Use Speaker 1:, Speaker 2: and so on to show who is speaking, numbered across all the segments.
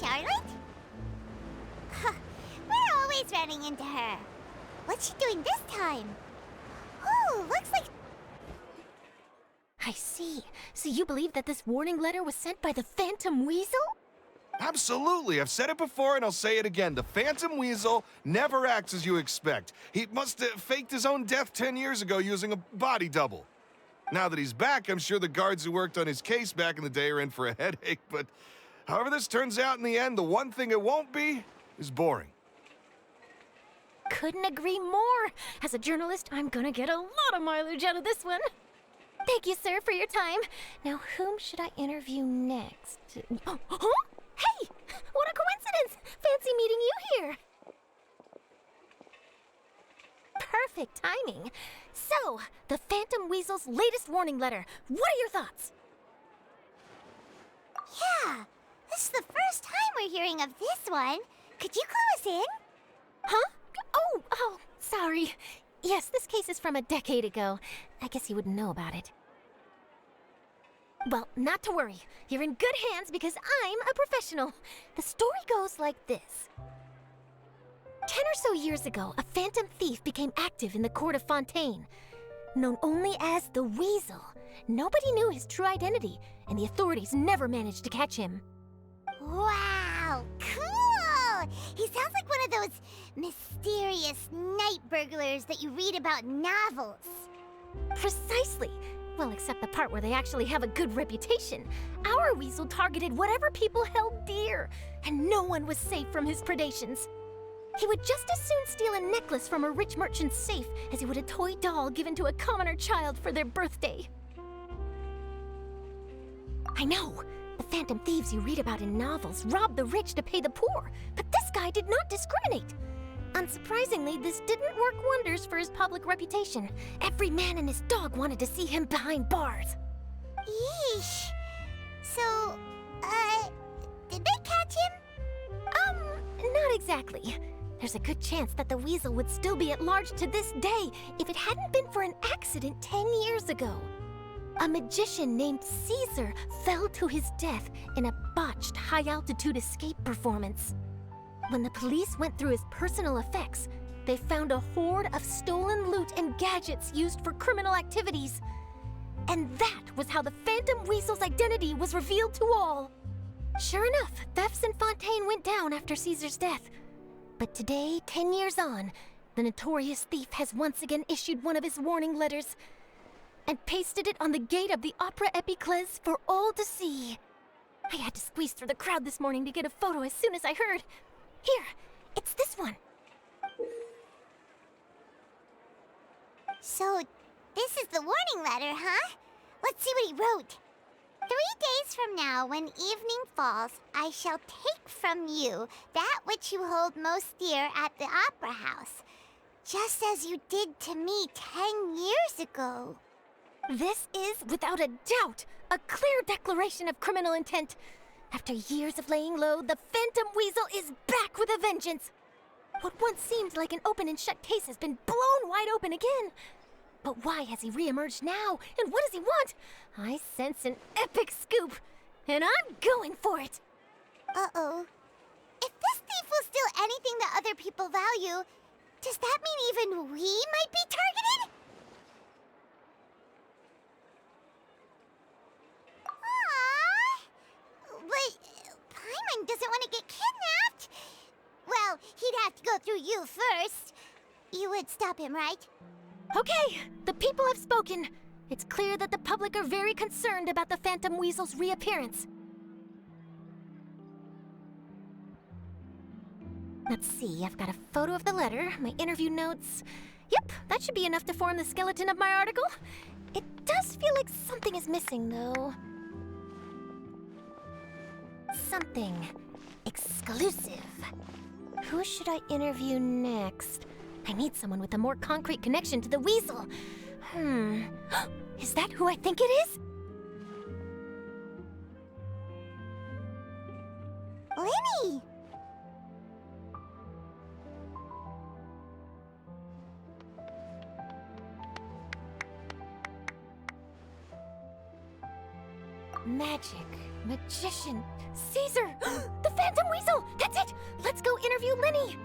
Speaker 1: Charlotte? Huh, we're always running into her. What's she doing this time? Oh, looks like...
Speaker 2: I see. So you believe that this warning letter was sent by the Phantom Weasel?
Speaker 3: Absolutely. I've said it before and I'll say it again. The Phantom Weasel never acts as you expect. He must have faked his own death 10 years ago using a body double. Now that he's back, I'm sure the guards who worked on his case back in the day are in for a headache, but however this turns out in the end, the one thing it won't be is boring.
Speaker 2: Couldn't agree more. As a journalist, I'm gonna get a lot of mileage out of this one. Thank you, sir, for your time. Now, whom should I interview next? Huh? Hey! What a coincidence! Fancy meeting you here. Perfect timing. So, the Phantom Weasel's latest warning letter. What are your thoughts?
Speaker 1: Yeah, this is the first time we're hearing of this one. Could you clue us in?
Speaker 2: Huh? Oh, sorry. Yes, this case is from a decade ago. I guess you wouldn't know about it. Well, not to worry. You're in good hands because I'm a professional. The story goes like this. 10 or so years ago, a phantom thief became active in the court of Fontaine. Known only as the Weasel, nobody knew his true identity, and the authorities never managed to catch him.
Speaker 1: Wow, cool! He sounds like one of those mysterious night burglars that you read about in novels.
Speaker 2: Precisely. Well, except the part where they actually have a good reputation. Our Weasel targeted whatever people held dear, and no one was safe from his predations. He would just as soon steal a necklace from a rich merchant's safe as he would a toy doll given to a commoner child for their birthday. I know, the phantom thieves you read about in novels rob the rich to pay the poor, but this guy did not discriminate. Unsurprisingly, this didn't work wonders for his public reputation. Every man and his dog wanted to see him behind bars.
Speaker 1: Yeesh. So, did they catch him?
Speaker 2: Not exactly. There's a good chance that the Weasel would still be at large to this day if it hadn't been for an accident 10 years ago. A magician named Caesar fell to his death in a botched high-altitude escape performance. When the police went through his personal effects, they found a hoard of stolen loot and gadgets used for criminal activities. And that was how the Phantom Weasel's identity was revealed to all. Sure enough, thefts in Fontaine went down after Caesar's death. But today, 10 years on, the notorious thief has once again issued one of his warning letters and pasted it on the gate of the Opera Epiclese for all to see. I had to squeeze through the crowd this morning to get a photo as soon as I heard. Here, it's this one.
Speaker 1: So, this is the warning letter, huh? Let's see what he wrote. 3 days from now, when evening falls, I shall take from you that which you hold most dear at the Opera House, just as you did to me 10 years ago.
Speaker 2: This is, without a doubt, a clear declaration of criminal intent. After years of laying low, the Phantom Weasel is back with a vengeance. What once seemed like an open and shut case has been blown wide open again. But why has he reemerged now, and what does he want? I sense an epic scoop, and I'm going for it.
Speaker 1: Uh-oh. If this thief will steal anything that other people value, does that mean even we might be targeted? But Paimon doesn't want to get kidnapped. Well, he'd have to go through you first. You would stop him, right?
Speaker 2: Okay, the people have spoken. It's clear that the public are very concerned about the Phantom Weasel's reappearance. Let's see, I've got a photo of the letter, my interview notes. Yep, that should be enough to form the skeleton of my article. It does feel like something is missing, though. Something exclusive. Who should I interview next? I need someone with a more concrete connection to the Weasel. Is that who I think it is?
Speaker 1: Lyney!
Speaker 2: Magic, Magician. Caesar! The Phantom Weasel! That's it! Let's go interview Lyney!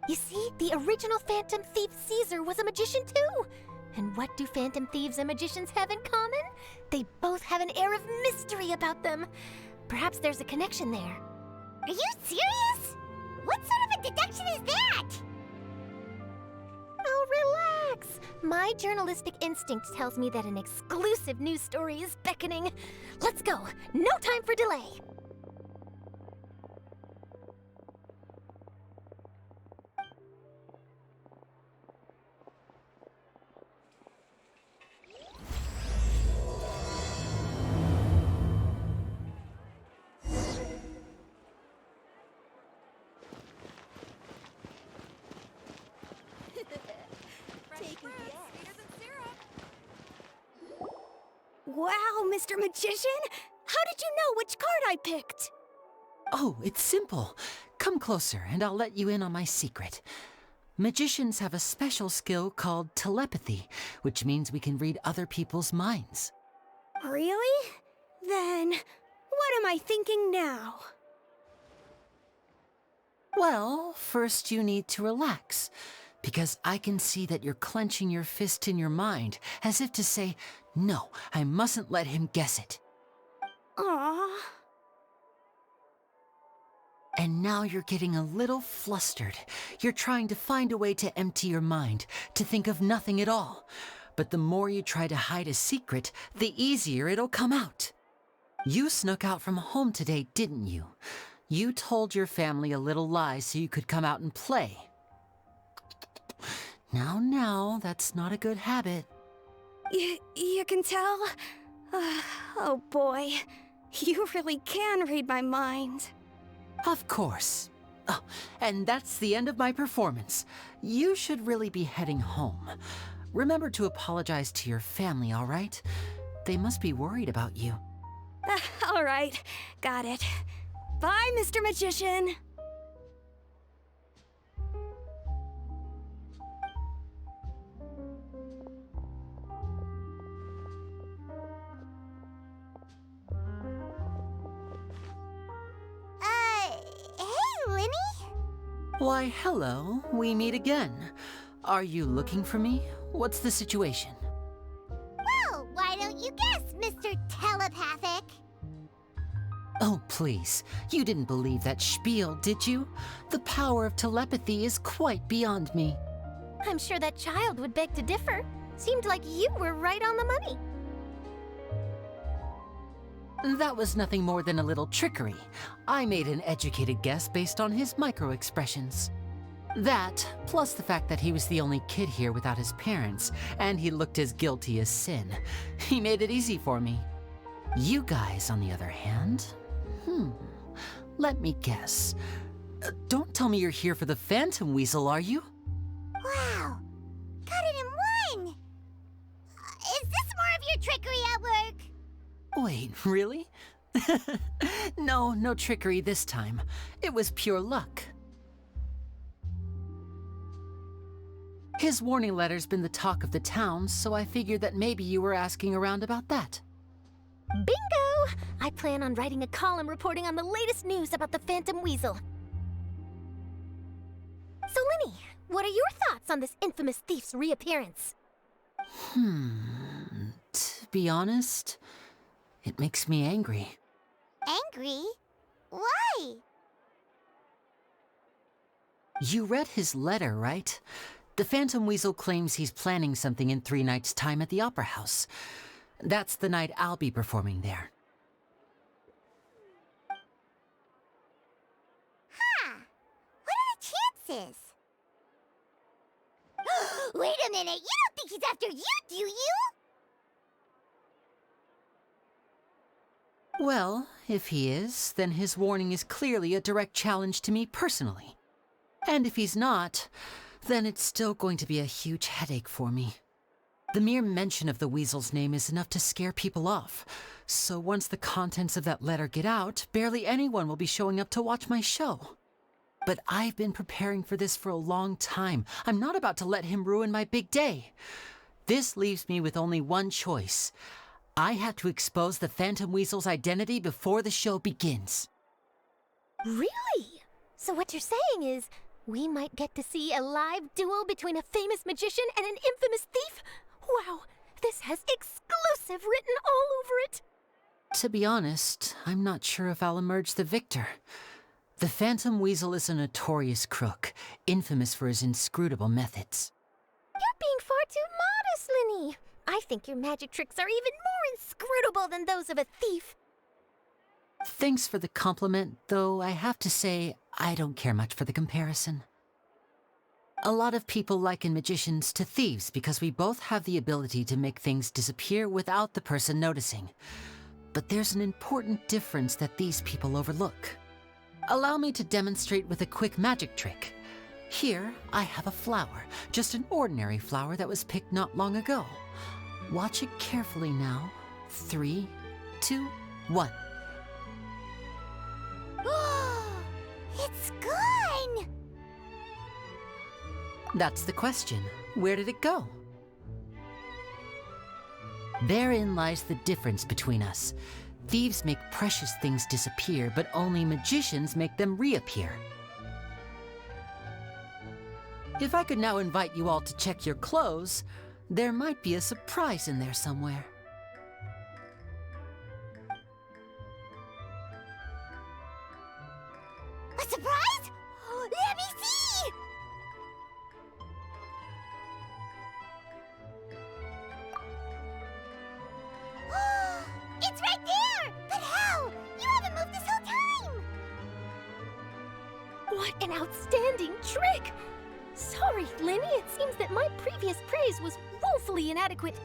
Speaker 2: You see, the original Phantom Thief Caesar was a magician too! And what do Phantom Thieves and magicians have in common? They both have an air of mystery about them. Perhaps there's a connection there.
Speaker 1: Are you serious? What sort of a deduction is that?
Speaker 2: Oh, relax. My journalistic instinct tells me that an exclusive news story is beckoning. Let's go. No time for delay.
Speaker 4: Wow, Mr. Magician! How did you know which card I picked?
Speaker 5: Oh, it's simple. Come closer and I'll let you in on my secret. Magicians have a special skill called telepathy, which means we can read other people's minds.
Speaker 4: Really? Then, what am I thinking now?
Speaker 5: Well, first you need to relax, because I can see that you're clenching your fist in your mind, as if to say, no, I mustn't let him guess it.
Speaker 4: Aww.
Speaker 5: And now you're getting a little flustered. You're trying to find a way to empty your mind, to think of nothing at all. But the more you try to hide a secret, the easier it'll come out. You snuck out from home today, didn't you? You told your family a little lie so you could come out and play. Now, that's not a good habit.
Speaker 4: You can tell? Oh boy, you really can read my mind.
Speaker 5: Of course. Oh, and that's the end of my performance. You should really be heading home. Remember to apologize to your family, all right? They must be worried about you.
Speaker 4: All right, got it. Bye, Mr. Magician.
Speaker 1: Hey, Lyney?
Speaker 5: Why, hello. We meet again. Are you looking for me? What's the situation?
Speaker 1: Well, why don't you guess, Mr. Telepathic?
Speaker 5: Oh, please. You didn't believe that spiel, did you? The power of telepathy is quite beyond me.
Speaker 2: I'm sure that child would beg to differ. Seemed like you were right on the money.
Speaker 5: That was nothing more than a little trickery. I made an educated guess based on his micro-expressions. That, plus the fact that he was the only kid here without his parents, and he looked as guilty as sin. He made it easy for me. You guys, on the other hand, let me guess. Don't tell me you're here for the Phantom Weasel, are you?
Speaker 1: Wow, got it in one! Is this more of your trickery at work?
Speaker 5: Wait, really? No trickery this time. It was pure luck. His warning letter's been the talk of the town, so I figured that maybe you were asking around about that.
Speaker 2: Bingo! I plan on writing a column reporting on the latest news about the Phantom Weasel. So, Lyney, what are your thoughts on this infamous thief's reappearance?
Speaker 5: To be honest, it makes me angry.
Speaker 1: Angry? Why?
Speaker 5: You read his letter, right? The Phantom Weasel claims he's planning something in 3 nights' time at the Opera House. That's the night I'll be performing there.
Speaker 1: Huh. What are the chances? Wait a minute, you don't think he's after you, do you?
Speaker 5: Well, if he is, then his warning is clearly a direct challenge to me personally. And if he's not, then it's still going to be a huge headache for me. The mere mention of the Weasel's name is enough to scare people off. So once the contents of that letter get out, barely anyone will be showing up to watch my show. But I've been preparing for this for a long time. I'm not about to let him ruin my big day. This leaves me with only one choice. I have to expose the Phantom Weasel's identity before the show begins.
Speaker 2: Really? So what you're saying is, we might get to see a live duel between a famous magician and an infamous thief? Wow, this has exclusive written all over it!
Speaker 5: To be honest, I'm not sure if I'll emerge the victor. The Phantom Weasel is a notorious crook, infamous for his inscrutable methods.
Speaker 2: You're being far too modest, Lyney. I think your magic tricks are even more inscrutable than those of a thief.
Speaker 5: Thanks for the compliment, though I have to say I don't care much for the comparison. A lot of people liken magicians to thieves because we both have the ability to make things disappear without the person noticing. But there's an important difference that these people overlook. Allow me to demonstrate with a quick magic trick. Here, I have a flower, just an ordinary flower that was picked not long ago. Watch it carefully now. 3, 2, 1.
Speaker 1: It's gone!
Speaker 5: That's the question. Where did it go? Therein lies the difference between us. Thieves make precious things disappear, but only magicians make them reappear. If I could now invite you all to check your clothes, there might be a surprise in there somewhere.
Speaker 1: A surprise? Let me see! It's right there! But how? You haven't moved this whole time!
Speaker 2: What an outstanding trick! Sorry, Lyney, it seems that my previous praise was woefully inadequate.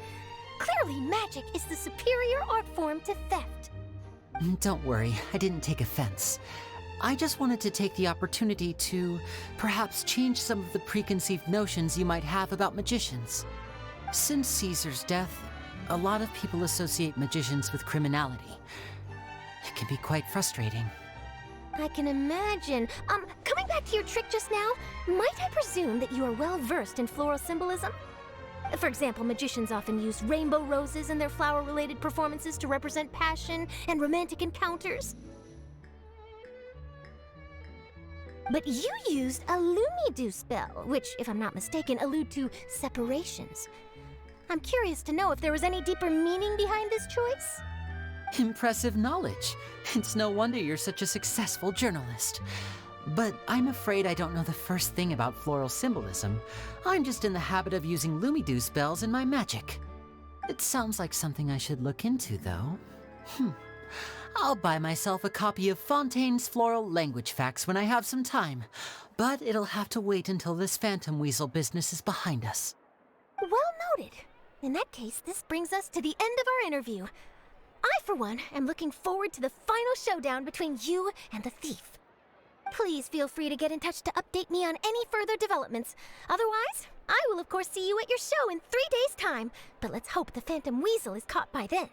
Speaker 2: Clearly, magic is the superior art form to theft.
Speaker 5: Don't worry, I didn't take offense. I just wanted to take the opportunity to perhaps change some of the preconceived notions you might have about magicians. Since Caesar's death, a lot of people associate magicians with criminality. It can be quite frustrating.
Speaker 2: I can imagine. Coming back to your trick just now, might I presume that you are well versed in floral symbolism? For example, magicians often use rainbow roses in their flower-related performances to represent passion and romantic encounters. But you used a Lumidu spell, which, if I'm not mistaken, allude to separations. I'm curious to know if there was any deeper meaning behind this choice?
Speaker 5: Impressive knowledge. It's no wonder you're such a successful journalist. But I'm afraid I don't know the first thing about floral symbolism. I'm just in the habit of using Lumidu spells in my magic. It sounds like something I should look into, though. I'll buy myself a copy of Fontaine's Floral Language Facts when I have some time. But it'll have to wait until this Phantom Weasel business is behind us.
Speaker 2: Well noted. In that case, this brings us to the end of our interview. I, for one, am looking forward to the final showdown between you and the thief. Please feel free to get in touch to update me on any further developments. Otherwise, I will of course see you at your show in 3 days' time, but let's hope the Phantom Weasel is caught by then.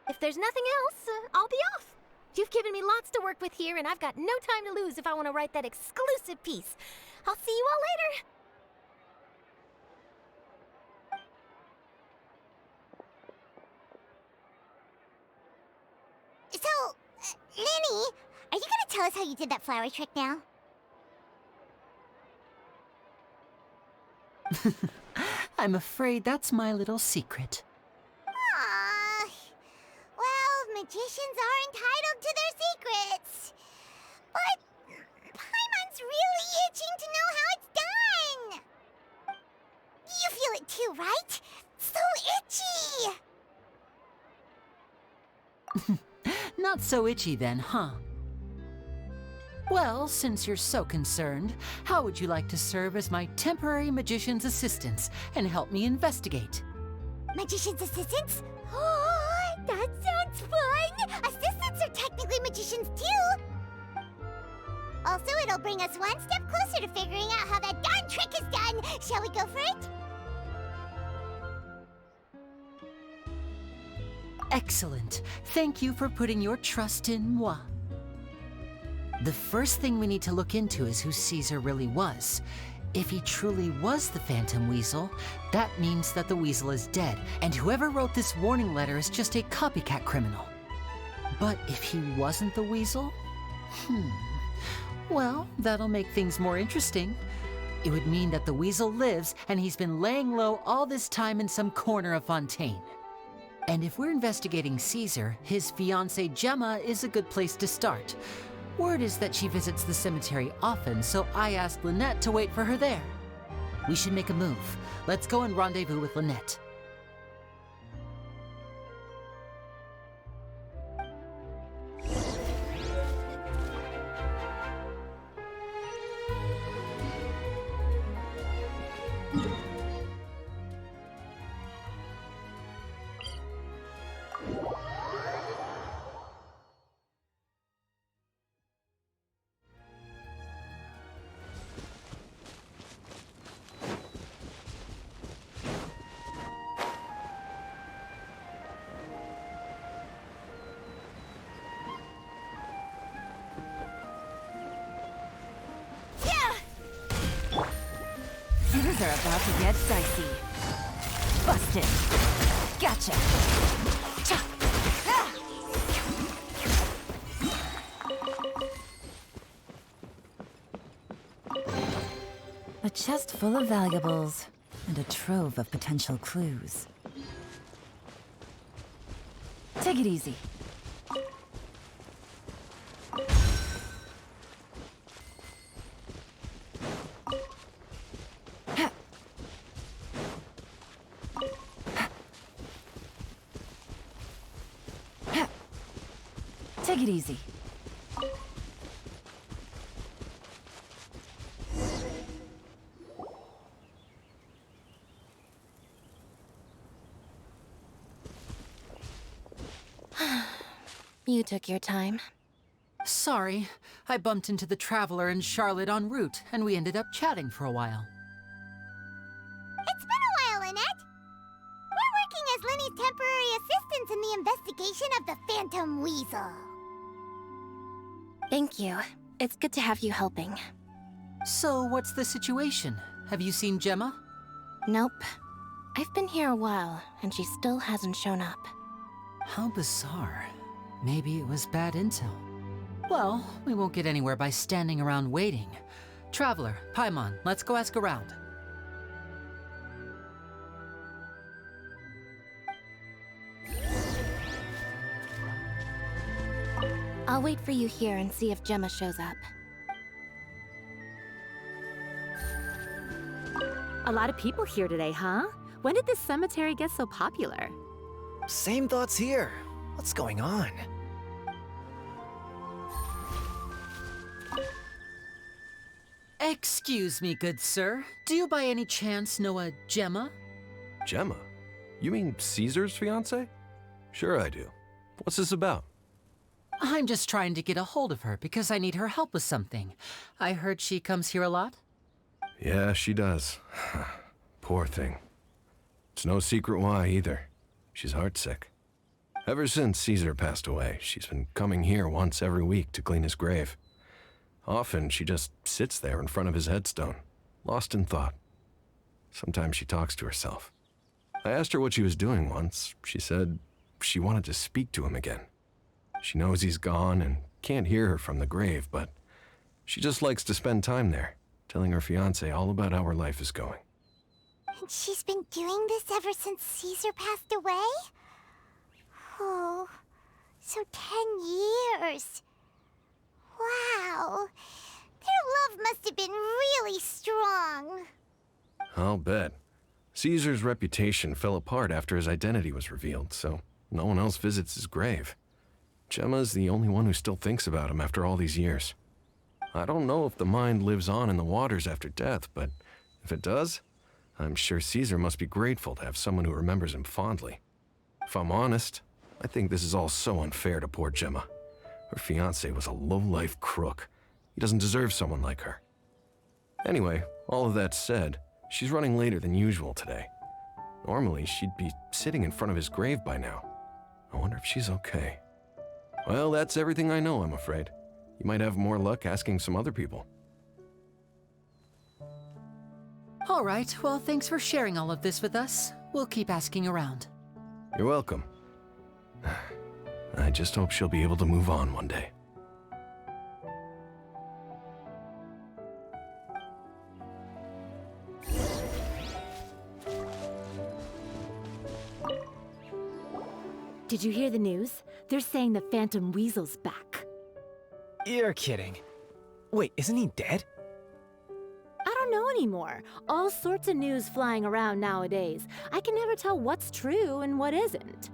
Speaker 2: If there's nothing else, I'll be off. You've given me lots to work with here, and I've got no time to lose if I want to write that exclusive piece. I'll see you all later.
Speaker 1: So, Lyney, are you gonna tell us how you did that flower trick now?
Speaker 5: I'm afraid that's my little secret.
Speaker 1: Aww. Well, magicians are entitled to their secrets. But Paimon's really itching to know how it's done. You feel it too, right? So itchy.
Speaker 5: Not so itchy then, huh? Well, since you're so concerned, how would you like to serve as my temporary magician's assistants and help me investigate?
Speaker 1: Magician's assistants? Oh, that sounds fun! Assistants are technically magicians too! Also, it'll bring us one step closer to figuring out how that darn trick is done! Shall we go for it?
Speaker 5: Excellent. Thank you for putting your trust in moi. The first thing we need to look into is who Caesar really was. If he truly was the Phantom Weasel, that means that the weasel is dead, and whoever wrote this warning letter is just a copycat criminal. But if he wasn't the weasel? Well, that'll make things more interesting. It would mean that the weasel lives, and he's been laying low all this time in some corner of Fontaine. And if we're investigating Caesar, his fiancée Gemma is a good place to start. Word is that she visits the cemetery often, so I asked Lynette to wait for her there. We should make a move. Let's go and rendezvous with Lynette.
Speaker 6: Things are about to get dicey. Busted. Gotcha. Cha. Ah. A chest full of valuables and a trove of potential clues. Take it easy. Take it easy.
Speaker 2: You took your time.
Speaker 5: Sorry, I bumped into the Traveler and Charlotte en route, and we ended up chatting for a while.
Speaker 1: It's been a while, Lynette. We're working as Lyney's temporary assistants in the investigation of the Phantom Weasel.
Speaker 2: Thank you. It's good to have you helping.
Speaker 5: So, what's the situation? Have you seen Gemma?
Speaker 2: Nope. I've been here a while, and she still hasn't shown up.
Speaker 5: How bizarre. Maybe it was bad intel. Well, we won't get anywhere by standing around waiting. Traveler, Paimon, let's go ask around.
Speaker 2: I'll wait for you here and see if Gemma shows up.
Speaker 6: A lot of people here today, huh? When did this cemetery get so popular?
Speaker 7: Same thoughts here. What's going on?
Speaker 5: Excuse me, good sir. Do you by any chance know a Gemma?
Speaker 8: Gemma? You mean Caesar's fiancée? Sure I do. What's this about?
Speaker 5: I'm just trying to get a hold of her because I need her help with something. I heard she comes here a lot.
Speaker 8: Yeah, she does. Poor thing. It's no secret why either. She's heartsick. Ever since Caesar passed away, she's been coming here once every week to clean his grave. Often she just sits there in front of his headstone, lost in thought. Sometimes she talks to herself. I asked her what she was doing once. She said she wanted to speak to him again. She knows he's gone and can't hear her from the grave, but she just likes to spend time there, telling her fiancé all about how her life is going.
Speaker 1: And she's been doing this ever since Caesar passed away? Oh, so 10 years. Wow. Their love must have been really strong.
Speaker 8: I'll bet. Caesar's reputation fell apart after his identity was revealed, so no one else visits his grave. Gemma's the only one who still thinks about him after all these years. I don't know if the mind lives on in the waters after death, but if it does, I'm sure Caesar must be grateful to have someone who remembers him fondly. If I'm honest, I think this is all so unfair to poor Gemma. Her fiancé was a low-life crook. He doesn't deserve someone like her. Anyway, all of that said, she's running later than usual today. Normally, she'd be sitting in front of his grave by now. I wonder if she's okay. Well, that's everything I know, I'm afraid. You might have more luck asking some other people.
Speaker 5: All right, well, thanks for sharing all of this with us. We'll keep asking around.
Speaker 8: You're welcome. I just hope she'll be able to move on one day.
Speaker 9: Did you hear the news? They're saying the Phantom Weasel's back.
Speaker 7: You're kidding. Wait, isn't he dead?
Speaker 9: I don't know anymore. All sorts of news flying around nowadays. I can never tell what's true and what isn't.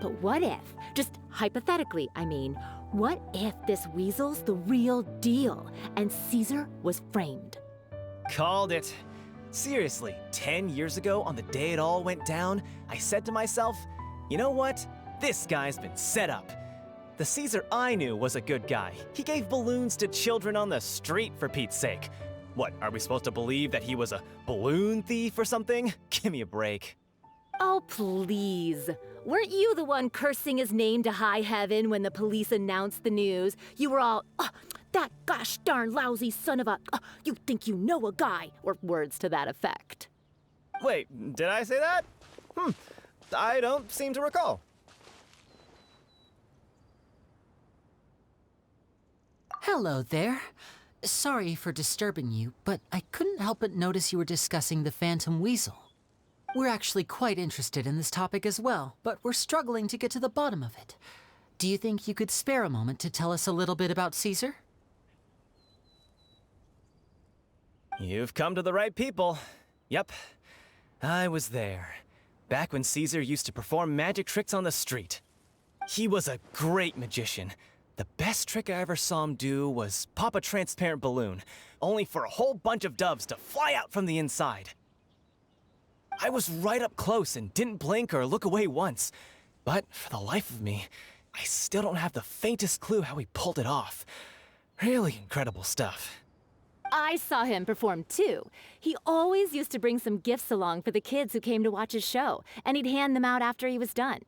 Speaker 9: But what if, just hypothetically, I mean, what if this weasel's the real deal and Caesar was framed?
Speaker 7: Called it. Seriously, 10 years ago, on the day it all went down, I said to myself, you know what? This guy's been set up. The Caesar I knew was a good guy. He gave balloons to children on the street, for Pete's sake. What, are we supposed to believe that he was a balloon thief or something? Give me a break.
Speaker 9: Oh, please. Weren't you the one cursing his name to high heaven when the police announced the news? You were all, that gosh darn lousy son of a, you think you know a guy, or words to that effect.
Speaker 7: Wait, did I say that? I don't seem to recall.
Speaker 5: Hello there. Sorry for disturbing you, but I couldn't help but notice you were discussing the Phantom Weasel. We're actually quite interested in this topic as well, but we're struggling to get to the bottom of it. Do you think you could spare a moment to tell us a little bit about Caesar?
Speaker 7: You've come to the right people. Yep, I was there. Back when Caesar used to perform magic tricks on the street. He was a great magician. The best trick I ever saw him do was pop a transparent balloon, only for a whole bunch of doves to fly out from the inside. I was right up close and didn't blink or look away once. But for the life of me, I still don't have the faintest clue how he pulled it off. Really incredible stuff.
Speaker 9: I saw him perform too. He always used to bring some gifts along for the kids who came to watch his show, and he'd hand them out after he was done.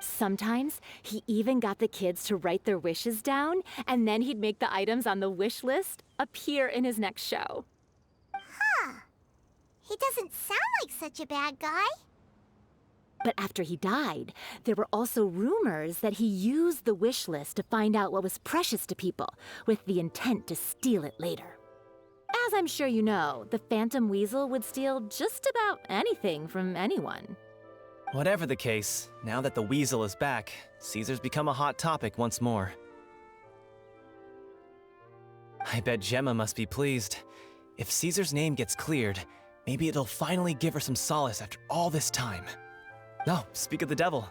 Speaker 9: Sometimes, he even got the kids to write their wishes down, and then he'd make the items on the wish list appear in his next show.
Speaker 1: Huh. He doesn't sound like such a bad guy.
Speaker 9: But after he died, there were also rumors that he used the wish list to find out what was precious to people, with the intent to steal it later. As I'm sure you know, the Phantom Weasel would steal just about anything from anyone.
Speaker 7: Whatever the case, now that the Weasel is back, Caesar's become a hot topic once more. I bet Gemma must be pleased. If Caesar's name gets cleared, maybe it'll finally give her some solace after all this time. Oh, speak of the devil.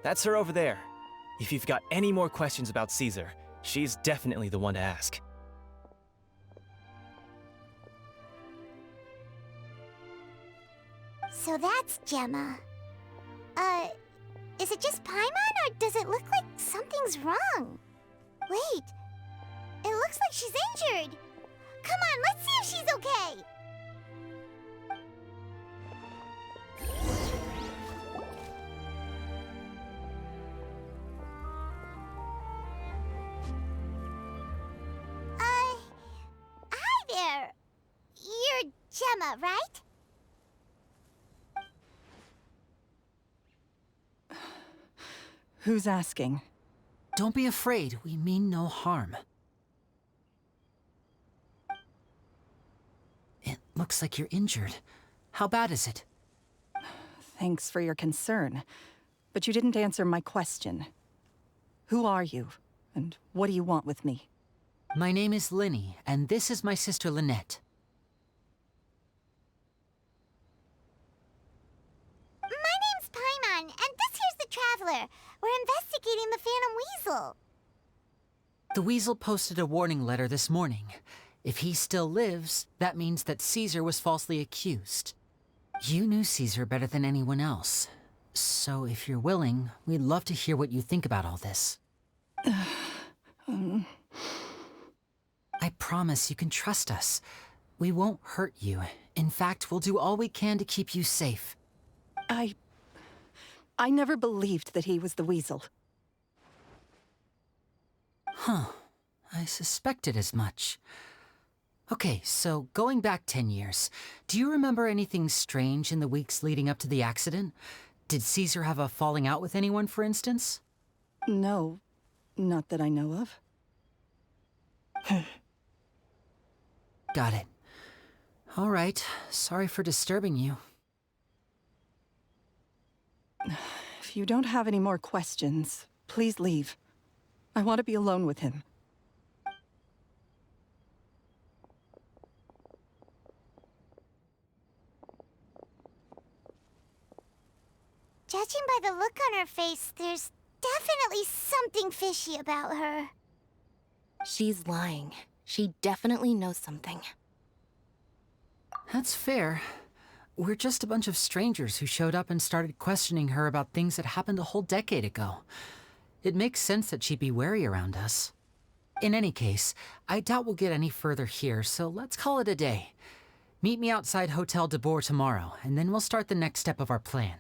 Speaker 7: That's her over there. If you've got any more questions about Caesar, she's definitely the one to ask.
Speaker 1: So that's Gemma. Is it just Paimon, or does it look like something's wrong? Wait, it looks like she's injured. Come on, let's see if she's okay. Hi there. You're Gemma, right?
Speaker 10: Who's asking?
Speaker 5: Don't be afraid, we mean no harm. It looks like you're injured. How bad is it?
Speaker 10: Thanks for your concern, but you didn't answer my question. Who are you, and what do you want with me?
Speaker 5: My name is Lyney, and this is my sister Lynette.
Speaker 1: My name's Paimon, and this here's the Traveler. We're investigating the Phantom Weasel.
Speaker 5: The Weasel posted a warning letter this morning. If he still lives, that means that Caesar was falsely accused. You knew Caesar better than anyone else. So if you're willing, we'd love to hear what you think about all this. I promise you can trust us. We won't hurt you. In fact, we'll do all we can to keep you safe.
Speaker 10: I never believed that he was the Weasel.
Speaker 5: Huh. I suspected as much. Okay, so going back 10 years, do you remember anything strange in the weeks leading up to the accident? Did Caesar have a falling out with anyone, for instance?
Speaker 10: No, not that I know of.
Speaker 5: Got it. All right, sorry for disturbing you.
Speaker 10: If you don't have any more questions, please leave. I want to be alone with him.
Speaker 1: Judging by the look on her face, there's definitely something fishy about her.
Speaker 2: She's lying. She definitely knows something.
Speaker 5: That's fair. We're just a bunch of strangers who showed up and started questioning her about things that happened a whole decade ago. It makes sense that she'd be wary around us. In any case, I doubt we'll get any further here, so let's call it a day. Meet me outside Hotel de Boer tomorrow, and then we'll start the next step of our plan.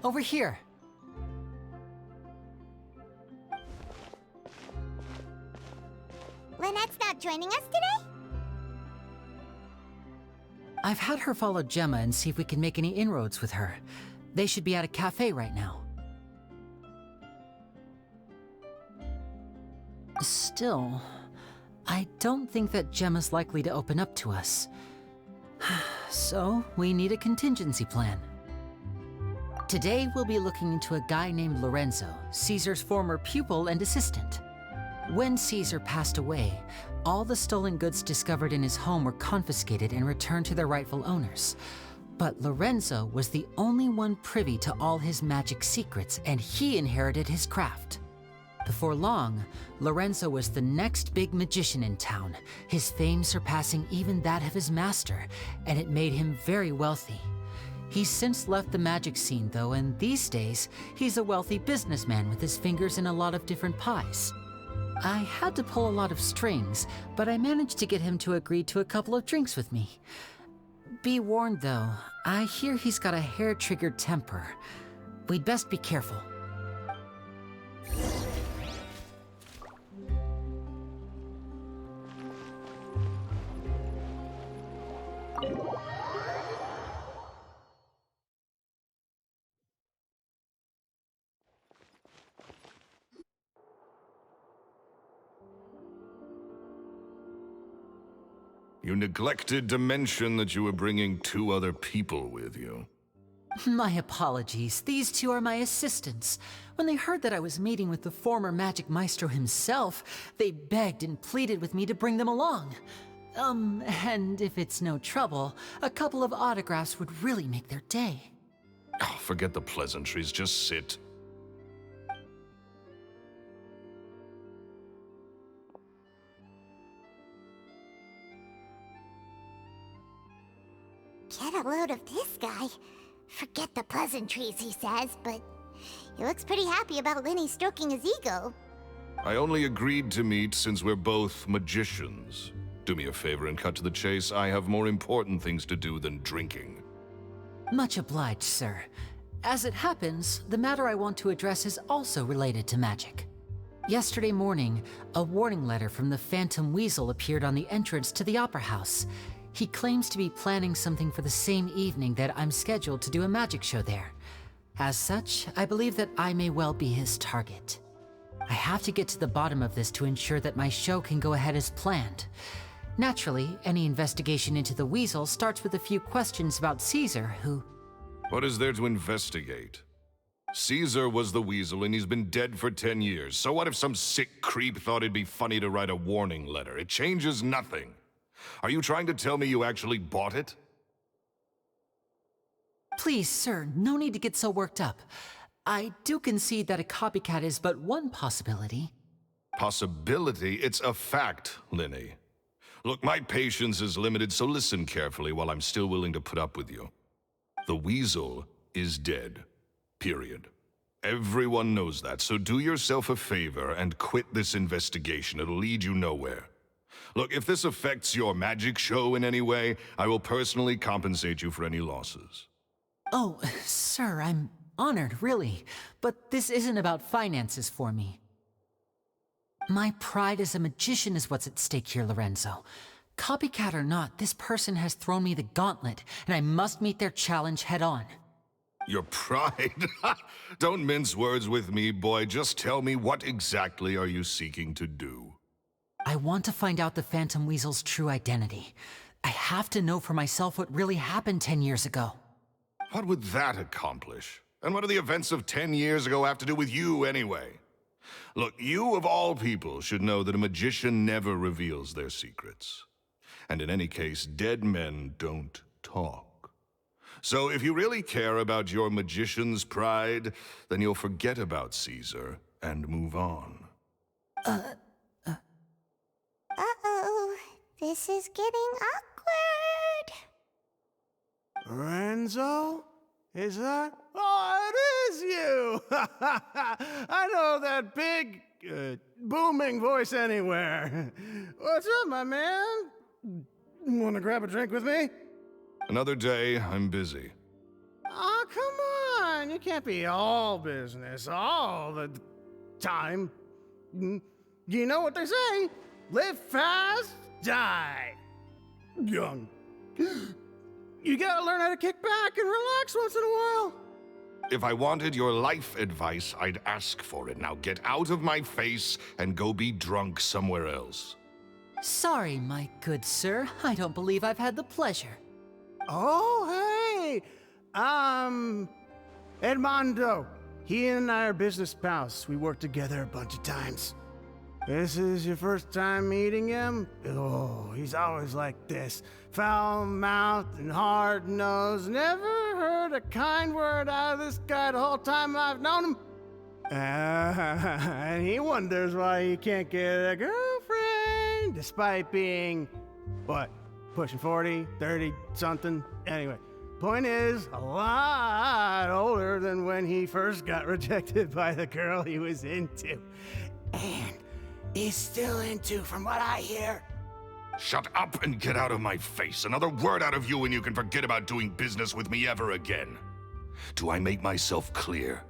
Speaker 5: Over here.
Speaker 1: Lynette's not joining us today?
Speaker 5: I've had her follow Gemma and see if we can make any inroads with her. They should be at a cafe right now. Still, I don't think that Gemma's likely to open up to us. So, we need a contingency plan. Today, we'll be looking into a guy named Lorenzo, Caesar's former pupil and assistant. When Caesar passed away, all the stolen goods discovered in his home were confiscated and returned to their rightful owners. But Lorenzo was the only one privy to all his magic secrets, and he inherited his craft. Before long, Lorenzo was the next big magician in town, his fame surpassing even that of his master, and it made him very wealthy. He's since left the magic scene, though, and these days, he's a wealthy businessman with his fingers in a lot of different pies. I had to pull a lot of strings, but I managed to get him to agree to a couple of drinks with me. Be warned, though, I hear he's got a hair-triggered temper. We'd best be careful.
Speaker 3: You neglected to mention that you were bringing 2 other people with you.
Speaker 5: My apologies. These 2 are my assistants. When they heard that I was meeting with the former Magic Maestro himself, they begged and pleaded with me to bring them along. And if it's no trouble, a couple of autographs would really make their day.
Speaker 3: Oh, forget the pleasantries, just sit.
Speaker 1: Get a load of this guy. Forget the pleasantries, he says, but he looks pretty happy about Lyney stroking his ego.
Speaker 3: I only agreed to meet since we're both magicians. Do me a favor and cut to the chase. I have more important things to do than drinking.
Speaker 5: Much obliged, sir. As it happens, the matter I want to address is also related to magic. Yesterday morning, a warning letter from the Phantom Weasel appeared on the entrance to the Opera House. He claims to be planning something for the same evening that I'm scheduled to do a magic show there. As such, I believe that I may well be his target. I have to get to the bottom of this to ensure that my show can go ahead as planned. Naturally, any investigation into the Weasel starts with a few questions about Caesar, who...
Speaker 3: What is there to investigate? Caesar was the Weasel and he's been dead for 10 years. So what if some sick creep thought it'd be funny to write a warning letter? It changes nothing. Are you trying to tell me you actually bought it?
Speaker 5: Please, sir, no need to get so worked up. I do concede that a copycat is but one possibility.
Speaker 3: Possibility? It's a fact, Lyney. Look, my patience is limited, so listen carefully while I'm still willing to put up with you. The Weasel is dead. Period. Everyone knows that, so do yourself a favor and quit this investigation. It'll lead you nowhere. Look, if this affects your magic show in any way, I will personally compensate you for any losses.
Speaker 5: Oh, sir, I'm honored, really. But this isn't about finances for me. My pride as a magician is what's at stake here, Lorenzo. Copycat or not, this person has thrown me the gauntlet, and I must meet their challenge head on.
Speaker 3: Your pride? Don't mince words with me, boy. Just tell me, what exactly are you seeking to do?
Speaker 5: I want to find out the Phantom Weasel's true identity. I have to know for myself what really happened 10 years ago.
Speaker 3: What would that accomplish? And what do the events of 10 years ago have to do with you, anyway? Look, you of all people should know that a magician never reveals their secrets. And in any case, dead men don't talk. So if you really care about your magician's pride, then you'll forget about Caesar and move on.
Speaker 1: Uh-oh. This is getting awkward.
Speaker 11: Lorenzo? Is that? Oh, it is you! I know that big, booming voice anywhere. What's up, my man? Want to grab a drink with me?
Speaker 3: Another day, I'm busy.
Speaker 11: Oh, come on. You can't be all business all the time. You know what they say? Live fast, die young. You gotta learn how to kick back and relax once in a while.
Speaker 3: If I wanted your life advice, I'd ask for it. Now get out of my face and go be drunk somewhere else.
Speaker 5: Sorry, my good sir. I don't believe I've had the pleasure.
Speaker 11: Oh, hey! Edmondo. He and I are business pals. We worked together a bunch of times. This is your first time meeting him? Oh, he's always like this. Foul-mouthed and hard-nosed. Never heard a kind word out of this guy the whole time I've known him. And he wonders why he can't get a girlfriend, despite being, what, pushing 40, 30, something? Anyway, point is, a lot older than when he first got rejected by the girl he was into. And he's still into, from what I hear.
Speaker 3: Shut up and get out of my face. Another word out of you and you can forget about doing business with me ever again. Do I make myself clear?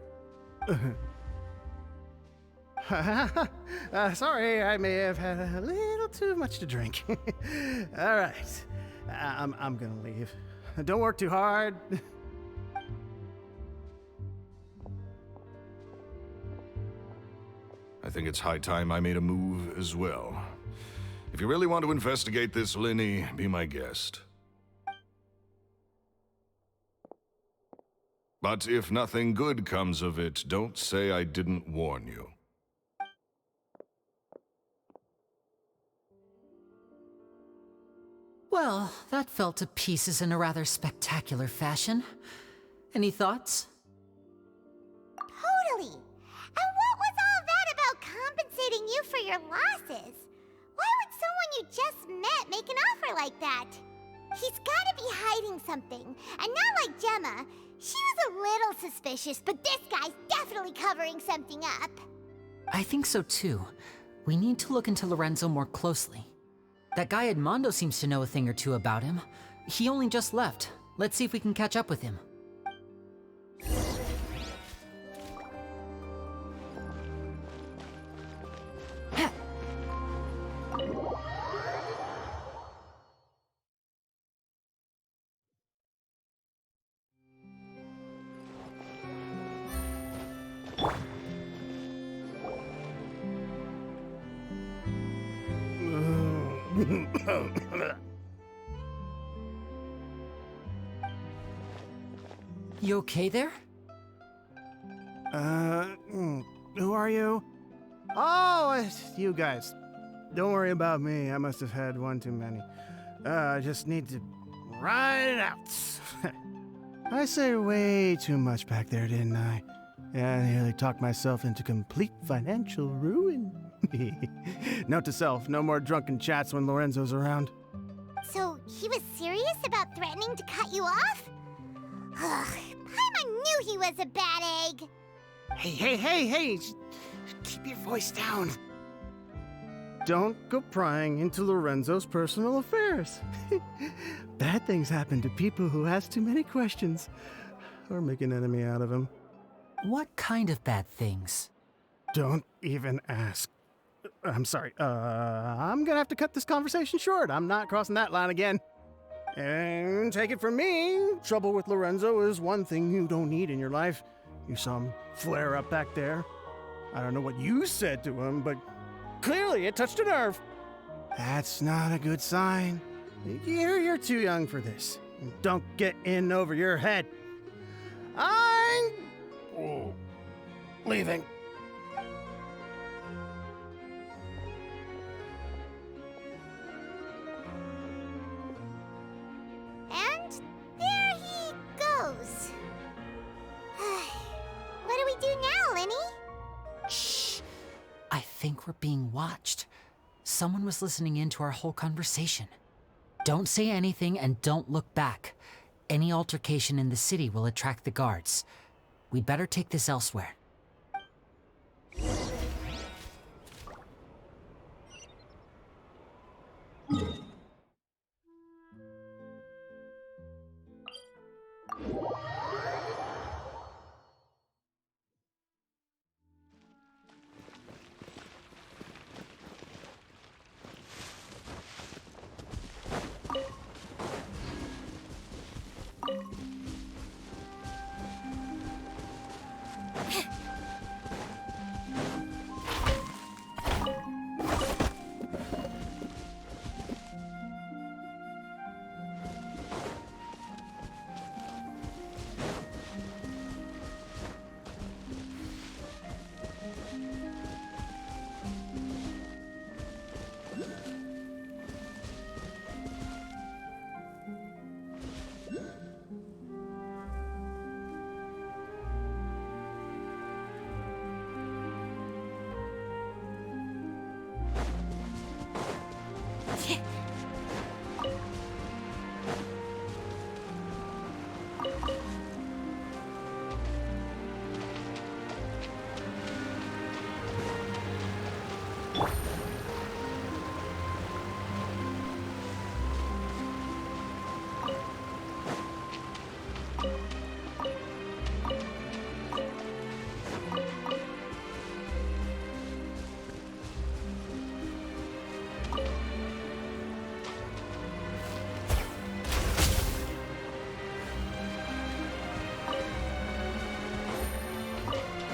Speaker 11: Sorry, I may have had a little too much to drink. All right, I'm gonna leave. Don't work too hard.
Speaker 3: I think it's high time I made a move as well. If If you really want to investigate this, Lyney, be my guest. But if nothing good comes of it, don't say I didn't warn you.
Speaker 5: Well, that fell to pieces in a rather spectacular fashion. Any thoughts?
Speaker 1: Totally. And what was all that about compensating you for your losses? Why would someone you just met make an offer like that? He's gotta be hiding something. And not like Gemma. She was a little suspicious, but this guy's definitely covering something up.
Speaker 5: I think so too. We need to look into Lorenzo more closely. That guy Edmondo seems to know a thing or two about him. He only just left. Let's see if we can catch up with him. You okay there?
Speaker 11: Who are you? Oh, it's you guys. Don't worry about me. I must have had one too many. I just need to ride it out. I say way too much back there, didn't I? Yeah, I nearly talked myself into complete financial ruin. Note to self, no more drunken chats when Lorenzo's around.
Speaker 1: So, he was serious about threatening to cut you off? Ugh, Paimon knew he was a bad egg.
Speaker 11: Hey, keep your voice down. Don't go prying into Lorenzo's personal affairs. Bad things happen to people who ask too many questions, or make an enemy out of him.
Speaker 5: What kind of bad things?
Speaker 11: Don't even ask. I'm sorry, I'm gonna have to cut this conversation short. I'm not crossing that line again. And take it from me, trouble with Lorenzo is one thing you don't need in your life. You saw him flare up back there. I don't know what you said to him, but clearly it touched a nerve. That's not a good sign. You're too young for this. Don't get in over your head. I'm leaving.
Speaker 1: And there he goes. What do we do now, Lyney?
Speaker 5: Shh! I think we're being watched. Someone was listening in to our whole conversation. Don't say anything and don't look back. Any altercation in the city will attract the guards. We'd better take this elsewhere.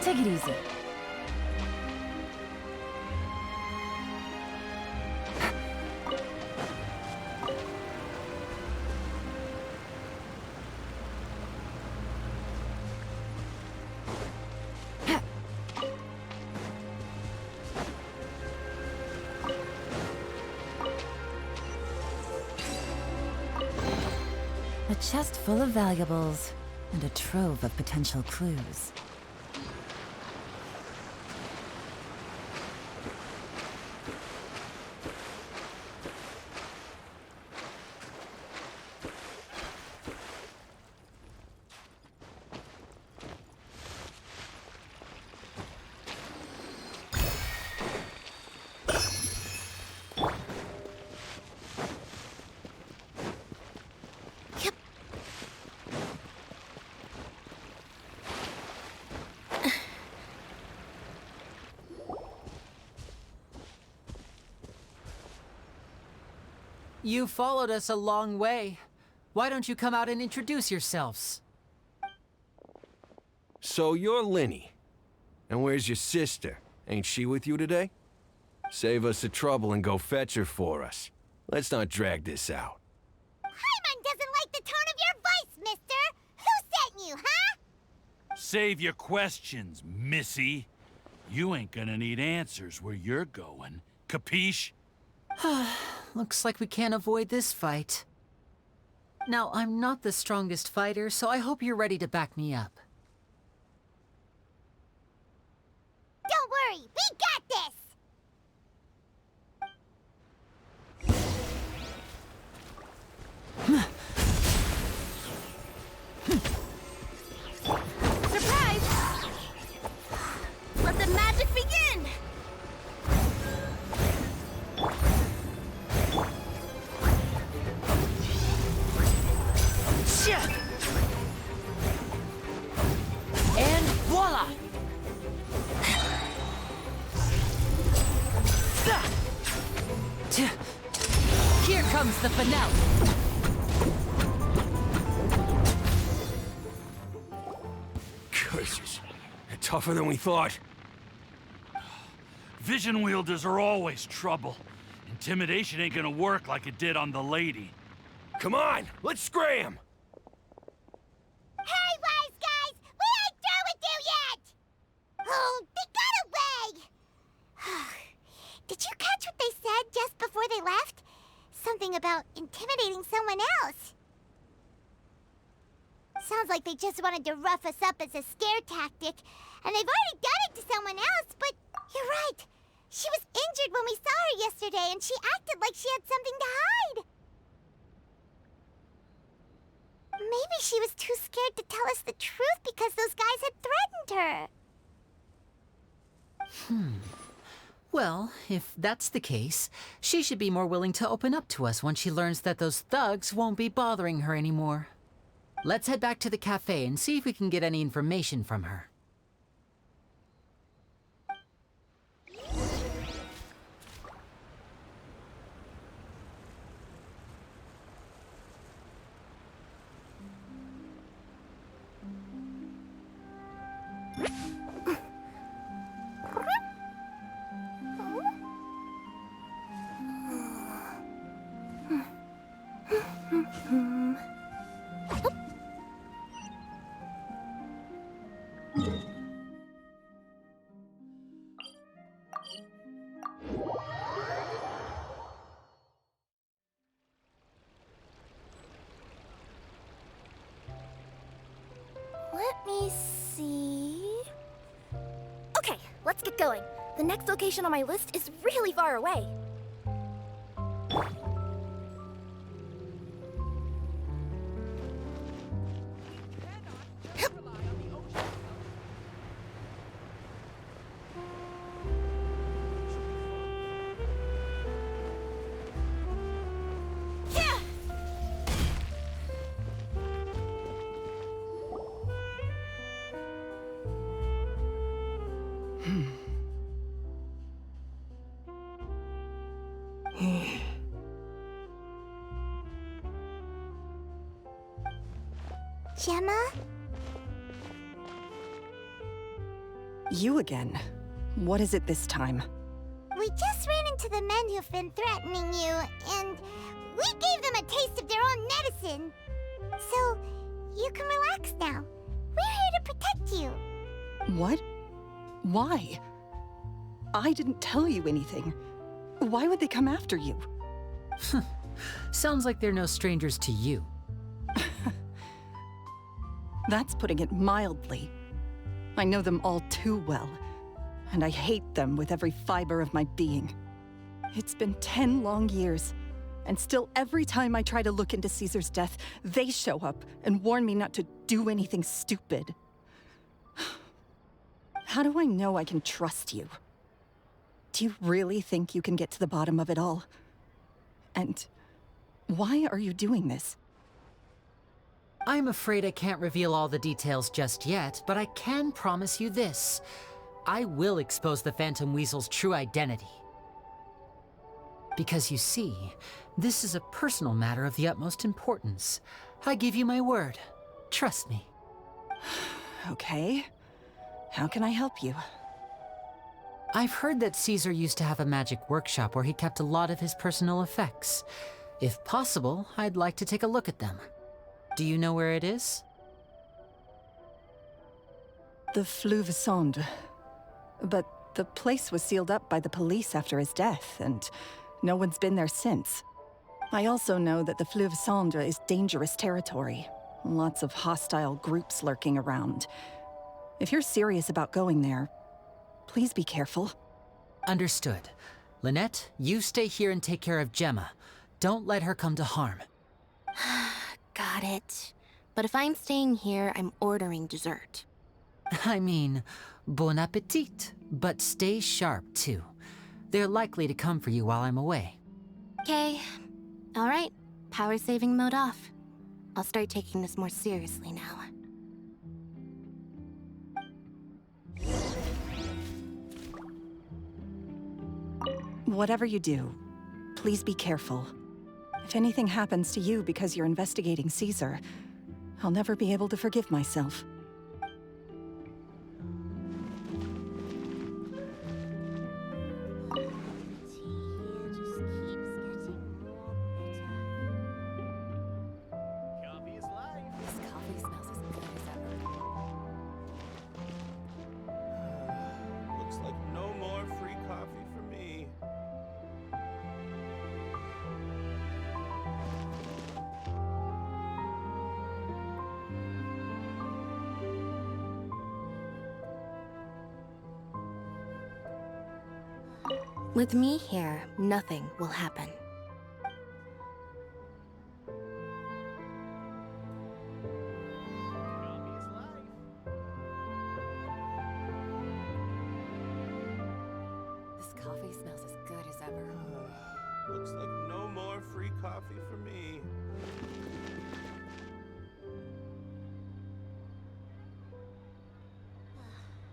Speaker 6: Take it easy. chest full of valuables and a trove of potential clues.
Speaker 5: You followed us a long way. Why don't you come out and introduce yourselves?
Speaker 8: So you're Lyney. And where's your sister? Ain't she with you today? Save us the trouble and go fetch her for us. Let's not drag this out.
Speaker 1: Paimon doesn't like the tone of your voice, mister! Who sent you, huh?
Speaker 12: Save your questions, missy. You ain't gonna need answers where you're going. Capiche?
Speaker 5: Looks like we can't avoid this fight. Now, I'm not the strongest fighter, so I hope you're ready to back me up.
Speaker 1: Don't worry, we got this!
Speaker 2: Surprise! Let the magic begin!
Speaker 5: And voila! Here comes the finale.
Speaker 8: Curses. They're tougher than we thought.
Speaker 12: Vision wielders are always trouble. Intimidation ain't gonna work like it did on the lady.
Speaker 8: Come on, let's scram!
Speaker 1: Hey, wise guys! We ain't through with you yet! Oh, they got away! Did you catch what they said just before they left? Something about intimidating someone else. Sounds like they just wanted to rough us up as a scare tactic, and they've already done it to someone else, but you're right. She was injured when we saw her yesterday, and she acted like she had something to hide. Maybe she was too scared to tell us the truth because those guys had threatened her.
Speaker 5: Well, if that's the case, she should be more willing to open up to us once she learns that those thugs won't be bothering her anymore. Let's head back to the cafe and see if we can get any information from her.
Speaker 2: Let me see... Okay, let's get going. The next location on my list is really far away.
Speaker 1: Gemma?
Speaker 10: You again. What is it this time?
Speaker 1: We just ran into the men who've been threatening you, and we gave them a taste of their own medicine. So, you can relax now. We're here to protect you.
Speaker 10: What? Why? I didn't tell you anything. Why would they come after you?
Speaker 5: Sounds like they're no strangers to you.
Speaker 10: That's putting it mildly. I know them all too well, and I hate them with every fiber of my being. It's been 10 long years, and still every time I try to look into Caesar's death, they show up and warn me not to do anything stupid. How do I know I can trust you? Do you really think you can get to the bottom of it all? And why are you doing this?
Speaker 5: I'm afraid I can't reveal all the details just yet, but I can promise you this. I will expose the Phantom Weasel's true identity. Because you see, this is a personal matter of the utmost importance. I give you my word. Trust me.
Speaker 10: Okay. How can I help you?
Speaker 5: I've heard that Caesar used to have a magic workshop where he kept a lot of his personal effects. If possible, I'd like to take a look at them. Do you know where it is?
Speaker 10: The Fleuve Sonde. But the place was sealed up by the police after his death, and no one's been there since. I also know that the Fleuve Sonde is dangerous territory. Lots of hostile groups lurking around. If you're serious about going there, please be careful.
Speaker 5: Understood. Lynette, you stay here and take care of Gemma. Don't let her come to harm.
Speaker 2: Got it. But if I'm staying here, I'm ordering dessert.
Speaker 5: I mean, bon appetit. But stay sharp, too. They're likely to come for you while I'm away.
Speaker 2: Okay. All right. Power saving mode off. I'll start taking this more seriously now.
Speaker 10: Whatever you do, please be careful. If anything happens to you because you're investigating Caesar, I'll never be able to forgive myself.
Speaker 3: Looks like no more free coffee for me.
Speaker 2: With me here, nothing will happen.
Speaker 6: This coffee smells as good as ever.
Speaker 3: Looks like no more free coffee for me.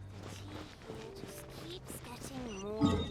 Speaker 1: The tea here just keeps getting more bitter.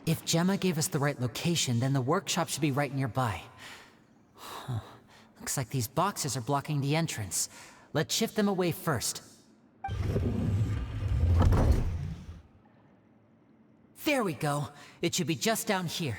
Speaker 5: If Gemma gave us the right location, then the workshop should be right nearby. Huh. Looks like these boxes are blocking the entrance. Let's shift them away first. There we go. It should be just down here.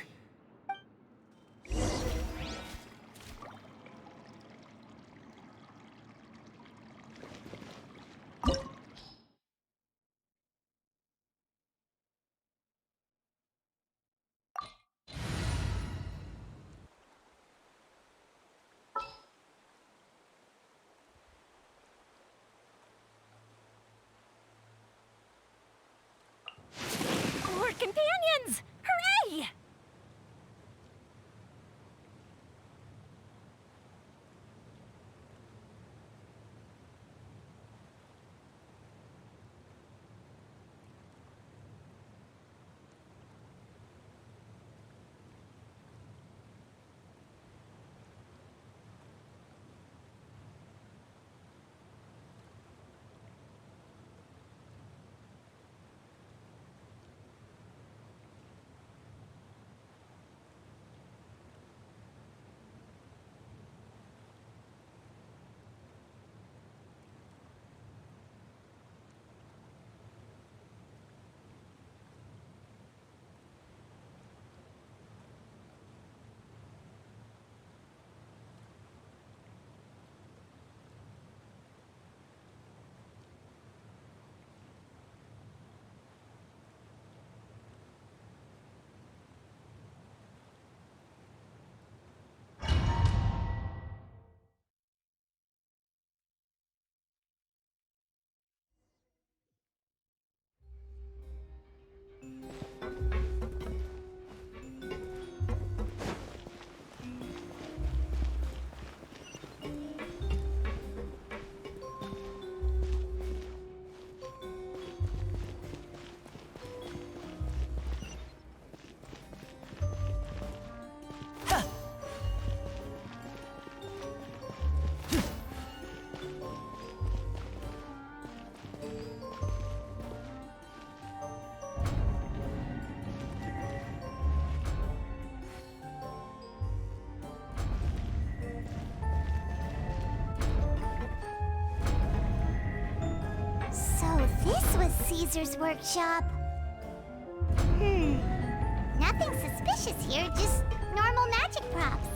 Speaker 4: More companions! Hooray!
Speaker 1: Caesar's workshop. Nothing suspicious here, just normal magic props.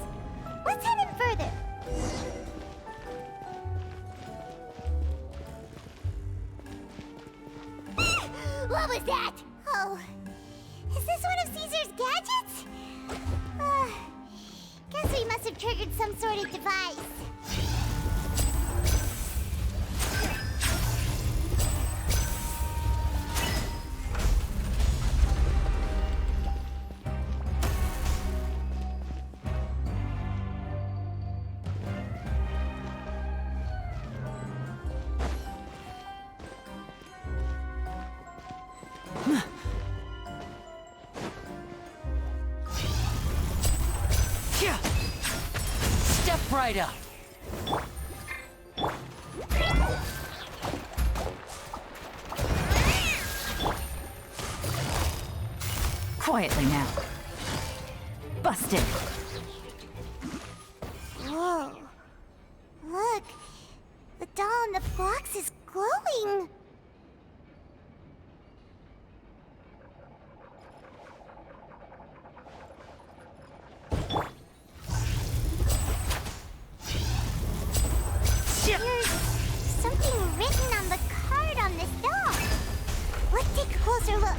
Speaker 1: Let's head in further. What was that? Oh, is this one of Caesar's gadgets? Guess we must have triggered some sort of device.
Speaker 5: Step right up.
Speaker 6: Quietly now. Busted.
Speaker 1: Whoa. Look. The doll in the box is glowing. There's something written on the card on this doll. Let's take a closer look.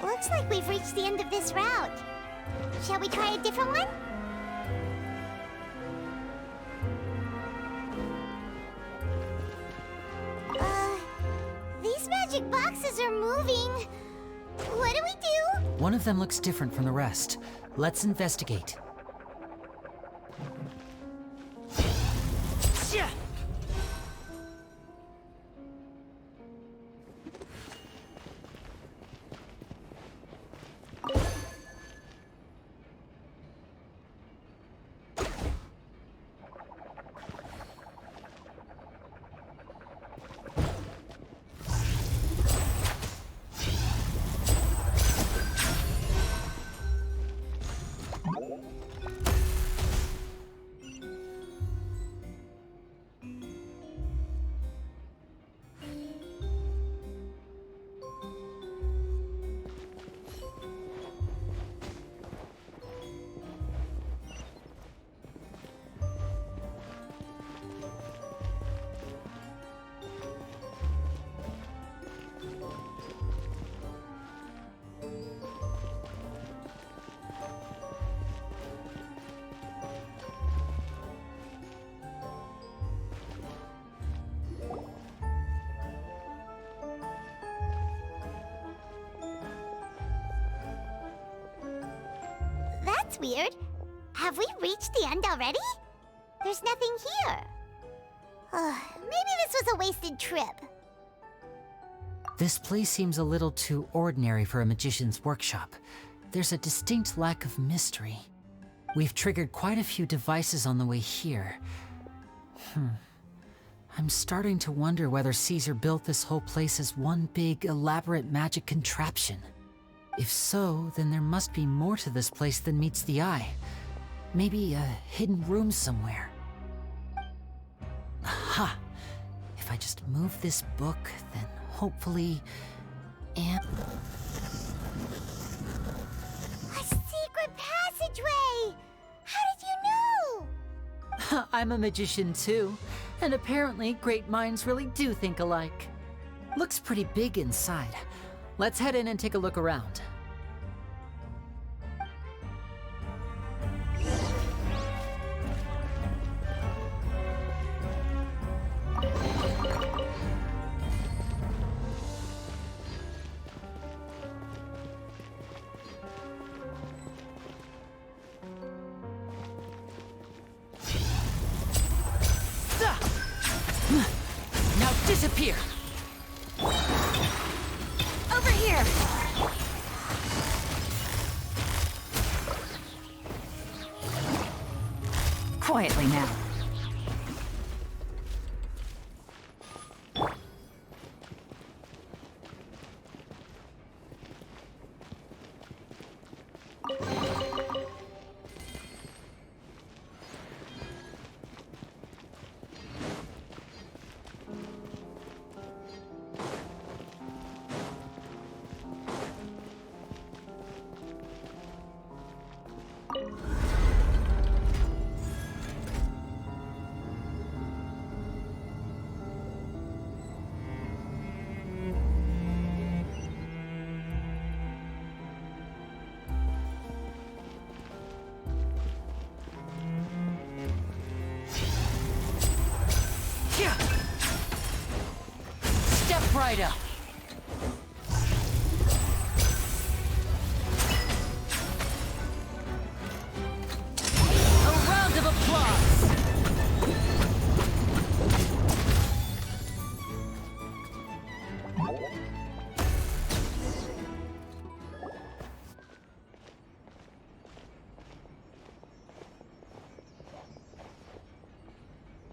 Speaker 1: Looks like we've reached the end of this route. Shall we try a different one? These magic boxes are moving. What do we do?
Speaker 5: One of them looks different from the rest. Let's investigate.
Speaker 1: That's weird. Have we reached the end already? There's nothing here. Maybe this was a wasted trip.
Speaker 5: This place seems a little too ordinary for a magician's workshop. There's a distinct lack of mystery. We've triggered quite a few devices on the way here. I'm starting to wonder whether Caesar built this whole place as one big, elaborate magic contraption. If so, then there must be more to this place than meets the eye. Maybe a hidden room somewhere. Aha! If I just move this book, then hopefully...
Speaker 1: A secret
Speaker 5: I'm a magician too, and apparently great minds really do think alike. Looks pretty big inside. Let's head in and take a look around. Now disappear!
Speaker 2: Over here!
Speaker 6: Quietly now.
Speaker 5: Step right up. A round of applause.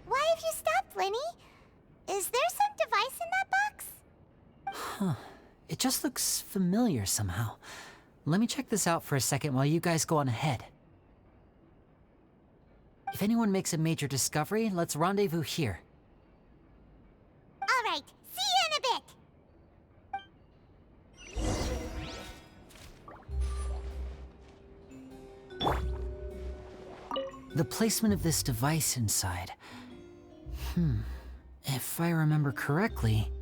Speaker 1: Why have you stopped, Lyney? Is there some device in that box?
Speaker 5: Huh. It just looks familiar somehow. Let me check this out for a second while you guys go on ahead. If anyone makes a major discovery, let's rendezvous here.
Speaker 1: All right, see you in a bit.
Speaker 5: The placement of this device inside. If I remember correctly...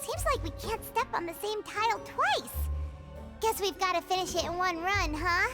Speaker 1: Seems like we can't step on the same tile twice. Guess Guess we've got to finish it in one run, huh?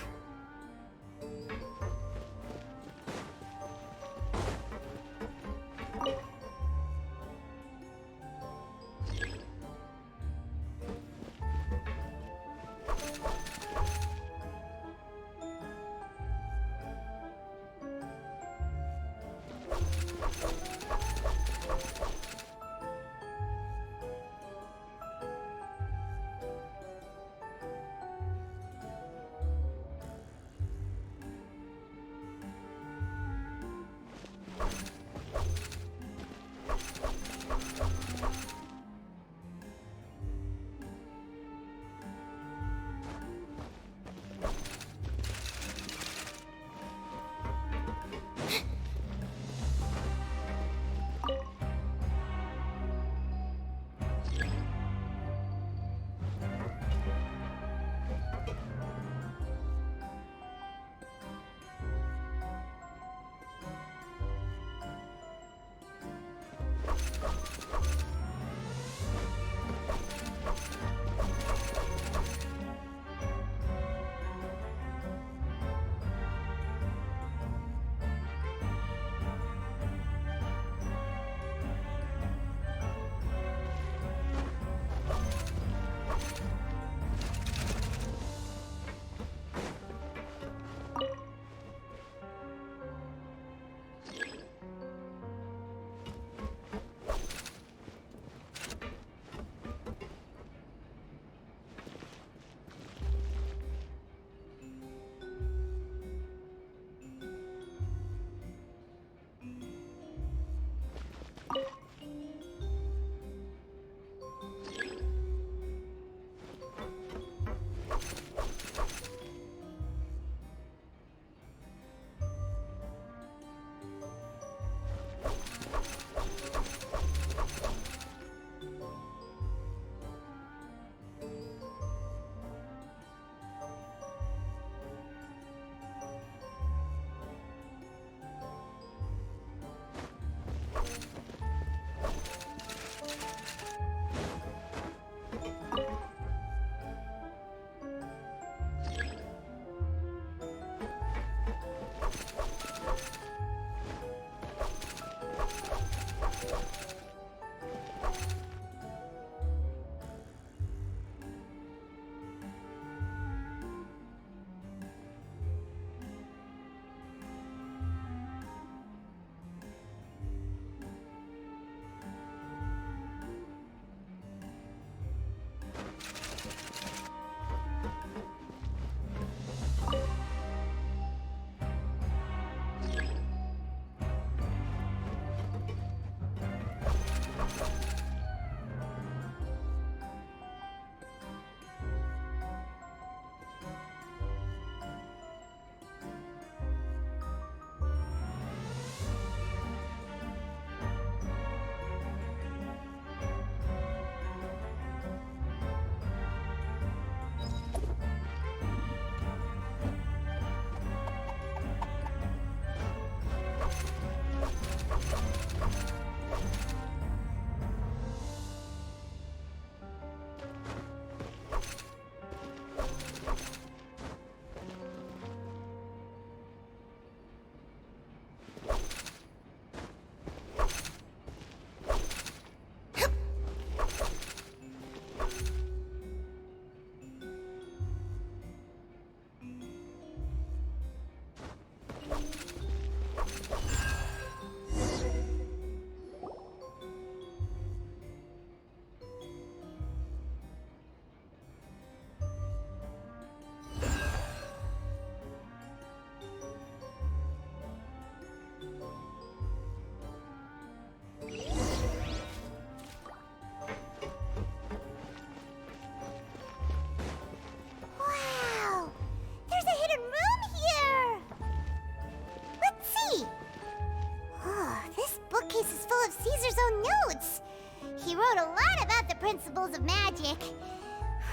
Speaker 1: principles of magic.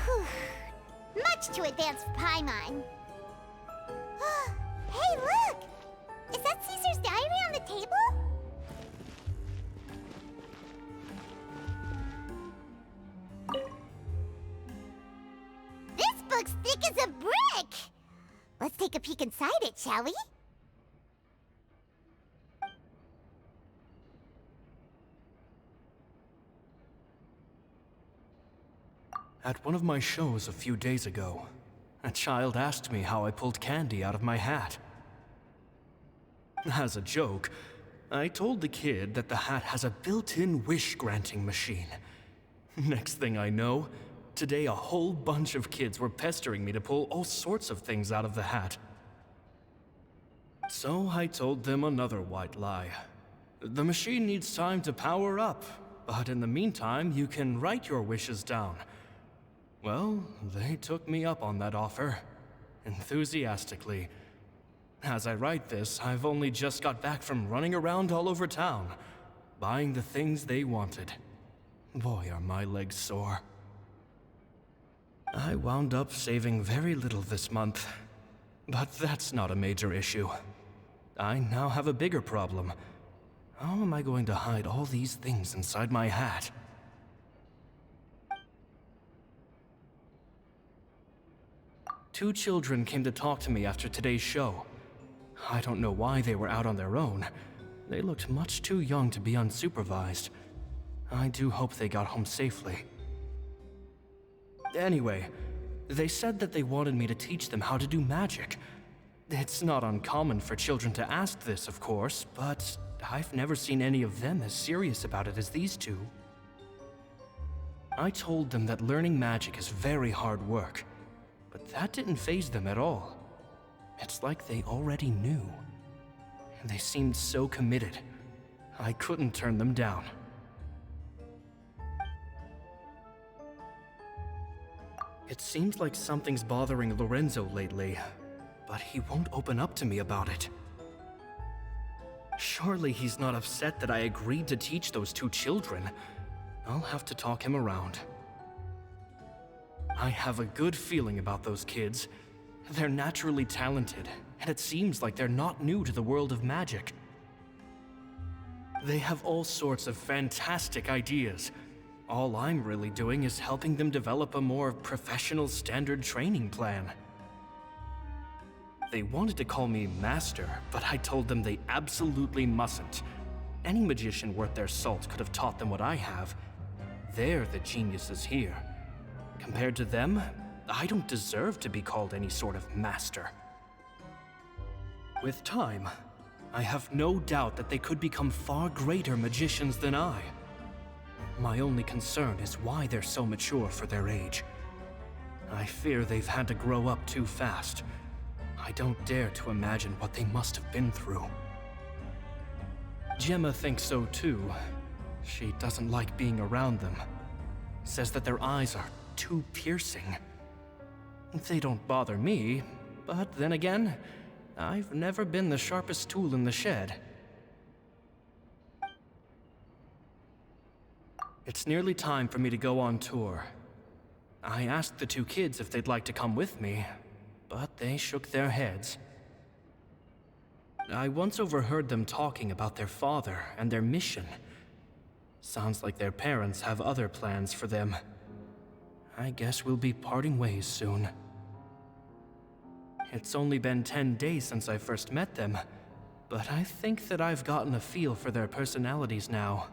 Speaker 1: Whew. Much too advanced for Paimon. Hey, look! Is that Caesar's diary on the table? This book's thick as a brick! Let's take a peek inside it, shall we?
Speaker 13: At one of my shows a few days ago, a child asked me how I pulled candy out of my hat. As a joke, I told the kid that the hat has a built-in wish-granting machine. Next thing I know, today a whole bunch of kids were pestering me to pull all sorts of things out of the hat. So I told them another white lie. The machine needs time to power up, but in the meantime, you can write your wishes down. Well, they took me up on that offer, enthusiastically. As I write this, I've only just got back from running around all over town, buying the things they wanted. Boy, are my legs sore. I wound up saving very little this month, but that's not a major issue. I now have a bigger problem. How am I going to hide all these things inside my hat? Two children came to talk to me after today's show. I don't know why they were out on their own. They looked much too young to be unsupervised. I do hope they got home safely. Anyway, they said that they wanted me to teach them how to do magic. It's not uncommon for children to ask this, of course, but I've never seen any of them as serious about it as these two. I told them that learning magic is very hard work, but that didn't faze them at all. It's like they already knew. They seemed so committed. I couldn't turn them down. It seems like something's bothering Lorenzo lately, but he won't open up to me about it. Surely he's not upset that I agreed to teach those two children. I'll have to talk him around. I have a good feeling about those kids. They're naturally talented, and it seems like they're not new to the world of magic. They have all sorts of fantastic ideas. All I'm really doing is helping them develop a more professional standard training plan. They wanted to call me Master, but I told them they absolutely mustn't. Any magician worth their salt could have taught them what I have. They're the geniuses here. Compared to them, I don't deserve to be called any sort of master. With time, I have no doubt that they could become far greater magicians than I. My only concern is why they're so mature for their age. I fear they've had to grow up too fast. I don't dare to imagine what they must have been through. Gemma thinks so too. She doesn't like being around them. Says that their eyes are too piercing. They don't bother me, but then again, I've never been the sharpest tool in the shed. It's nearly time for me to go on tour. I asked the two kids if they'd like to come with me, but they shook their heads. I once overheard them talking about their father and their mission. Sounds like their parents have other plans for them. I guess we'll be parting ways soon. It's only been 10 days since I first met them, but I think that I've gotten a feel for their personalities now.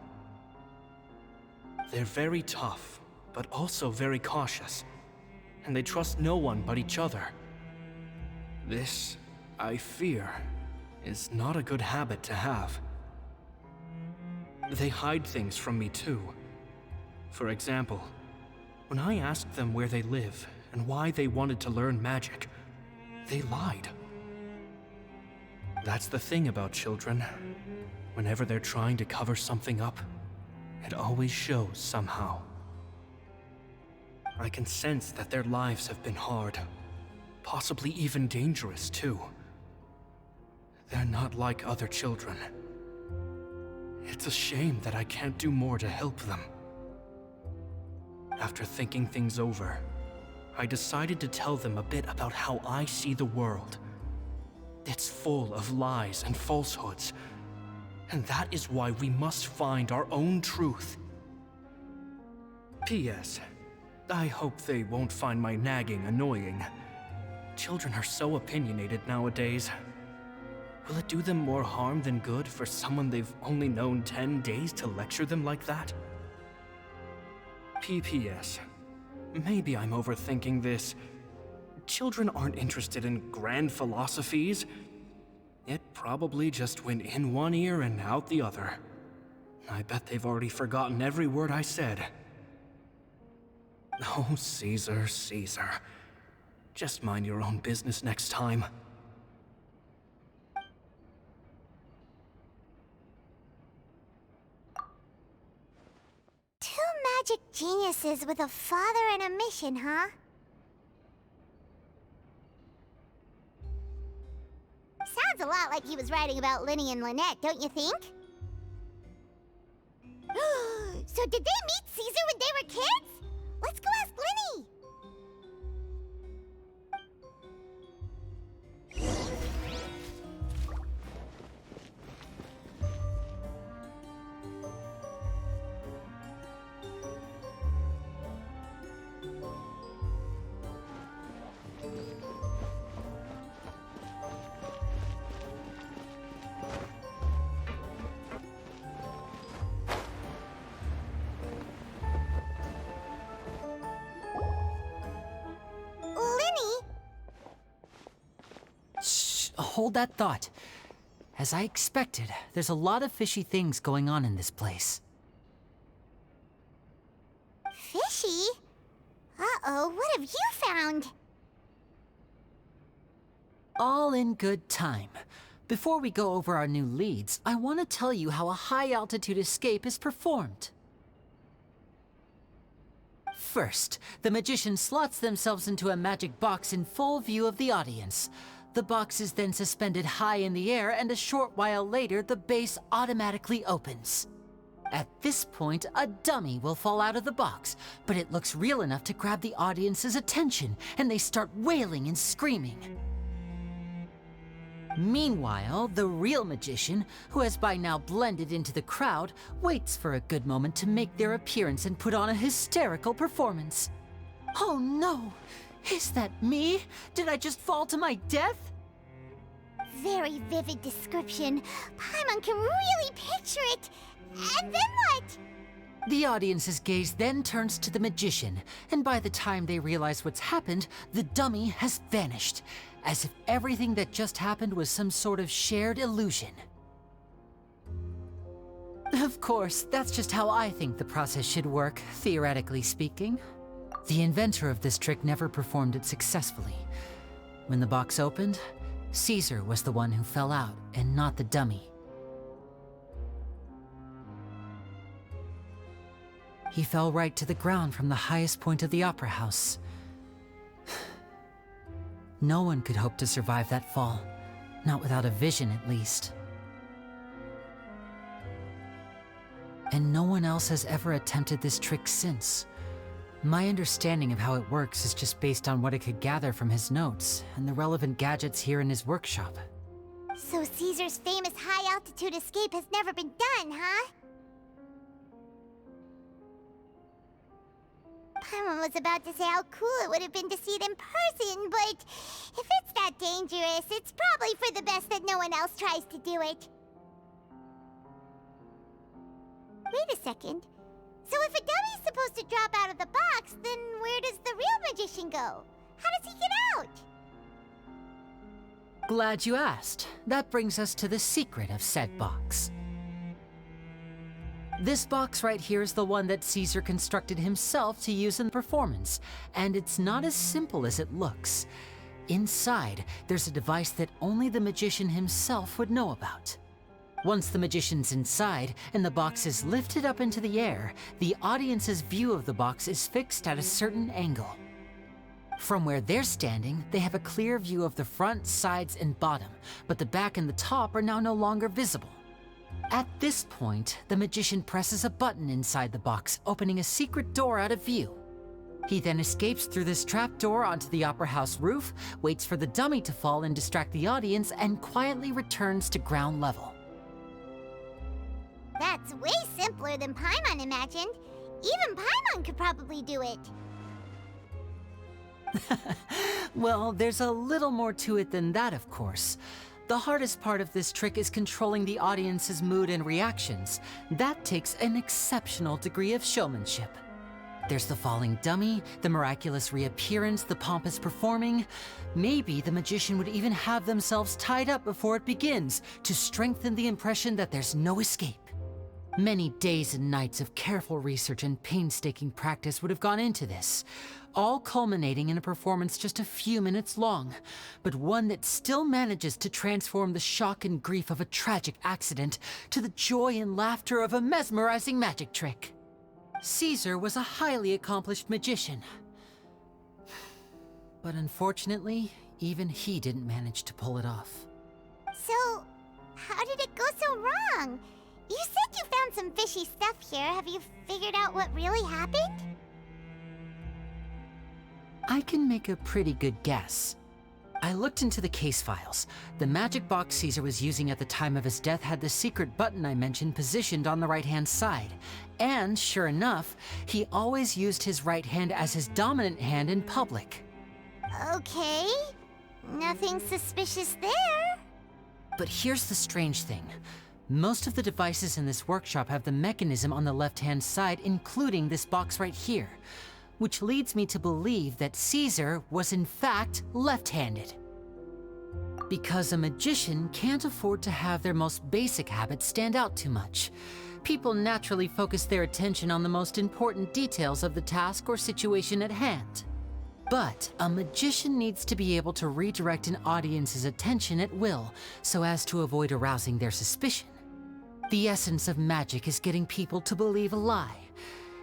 Speaker 13: They're very tough, but also very cautious, and they trust no one but each other. This, I fear, is not a good habit to have. They hide things from me too. For example, when I asked them where they live and why they wanted to learn magic, they lied. That's the thing about children. Whenever they're trying to cover something up, it always shows somehow. I can sense that their lives have been hard, possibly even dangerous too. They're not like other children. It's a shame that I can't do more to help them. After thinking things over, I decided to tell them a bit about how I see the world. It's full of lies and falsehoods, and that is why we must find our own truth. P.S. I hope they won't find my nagging annoying. Children are so opinionated nowadays. Will it do them more harm than good for someone they've only known 10 days to lecture them like that? PPS. Maybe I'm overthinking this. Children aren't interested in grand philosophies. It probably just went in one ear and out the other. I bet they've already forgotten every word I said. Oh, Caesar, Caesar. Just mind your own business next time.
Speaker 1: Two magic geniuses with a father and a mission, huh? Sounds a lot like he was writing about Lyney and Lynette, don't you think? So did they meet Caesar when they were kids? Let's go ask Lyney!
Speaker 5: Hold that thought. As I expected, there's a lot of fishy things going on in this place.
Speaker 1: Fishy? Uh-oh, what have you found?
Speaker 5: All in good time. Before we go over our new leads, I want to tell you how a high-altitude escape is performed. First, the magician slots themselves into a magic box in full view of the audience. The box is then suspended high in the air, and a short while later, the base automatically opens. At this point, a dummy will fall out of the box, but it looks real enough to grab the audience's attention, and they start wailing and screaming. Meanwhile, the real magician, who has by now blended into the crowd, waits for a good moment to make their appearance and put on a hysterical performance. Oh no! Is that me? Did I just fall to my death?
Speaker 1: Very vivid description. Paimon can really picture it. And then what?
Speaker 5: The audience's gaze then turns to the magician, and by the time they realize what's happened, the dummy has vanished, as if everything that just happened was some sort of shared illusion. Of course, that's just how I think the process should work, theoretically speaking. The inventor of this trick never performed it successfully. When the box opened, Caesar was the one who fell out, and not the dummy. He fell right to the ground from the highest point of the opera house. No one could hope to survive that fall, not without a vision at least. And no one else has ever attempted this trick since. My understanding of how it works is just based on what I could gather from his notes and the relevant gadgets here in his workshop.
Speaker 1: So Caesar's famous high-altitude escape has never been done, huh? Paimon was about to say how cool it would have been to see it in person, but if it's that dangerous, it's probably for the best that no one else tries to do it. Wait a second. So if a dummy's supposed to drop out of the box, then where does the real magician go? How does he get out?
Speaker 5: Glad you asked. That brings us to the secret of said box. This box right here is the one that Caesar constructed himself to use in the performance, and it's not as simple as it looks. Inside, there's a device that only the magician himself would know about. Once the magician's inside and the box is lifted up into the air, the audience's view of the box is fixed at a certain angle. From where they're standing, they have a clear view of the front, sides, and bottom, but the back and the top are now no longer visible. At this point, the magician presses a button inside the box, opening a secret door out of view. He then escapes through this trap door onto the opera house roof, waits for the dummy to fall and distract the audience, and quietly returns to ground level.
Speaker 1: That's way simpler than Paimon imagined. Even Paimon could probably do it.
Speaker 5: Well, there's a little more to it than that, of course. The hardest part of this trick is controlling the audience's mood and reactions. That takes an exceptional degree of showmanship. There's the falling dummy, the miraculous reappearance, the pompous performing. Maybe the magician would even have themselves tied up before it begins to strengthen the impression that there's no escape. Many days and nights of careful research and painstaking practice would have gone into this, all culminating in a performance just a few minutes long, but one that still manages to transform the shock and grief of a tragic accident to the joy and laughter of a mesmerizing magic trick. Caesar was a highly accomplished magician. But unfortunately, even he didn't manage to pull it off.
Speaker 1: So, how did it go so wrong? You said you found some fishy stuff here. Have you figured out what really happened?
Speaker 5: I can make a pretty good guess. I looked into the case files. The magic box Caesar was using at the time of his death had the secret button I mentioned positioned on the right-hand side. And sure enough, he always used his right hand as his dominant hand in public.
Speaker 1: Okay. Nothing suspicious there.
Speaker 5: But here's the strange thing. Most of the devices in this workshop have the mechanism on the left-hand side, including this box right here, which leads me to believe that Caesar was in fact left-handed. Because a magician can't afford to have their most basic habits stand out too much. People naturally focus their attention on the most important details of the task or situation at hand. But a magician needs to be able to redirect an audience's attention at will so as to avoid arousing their suspicion. The essence of magic is getting people to believe a lie.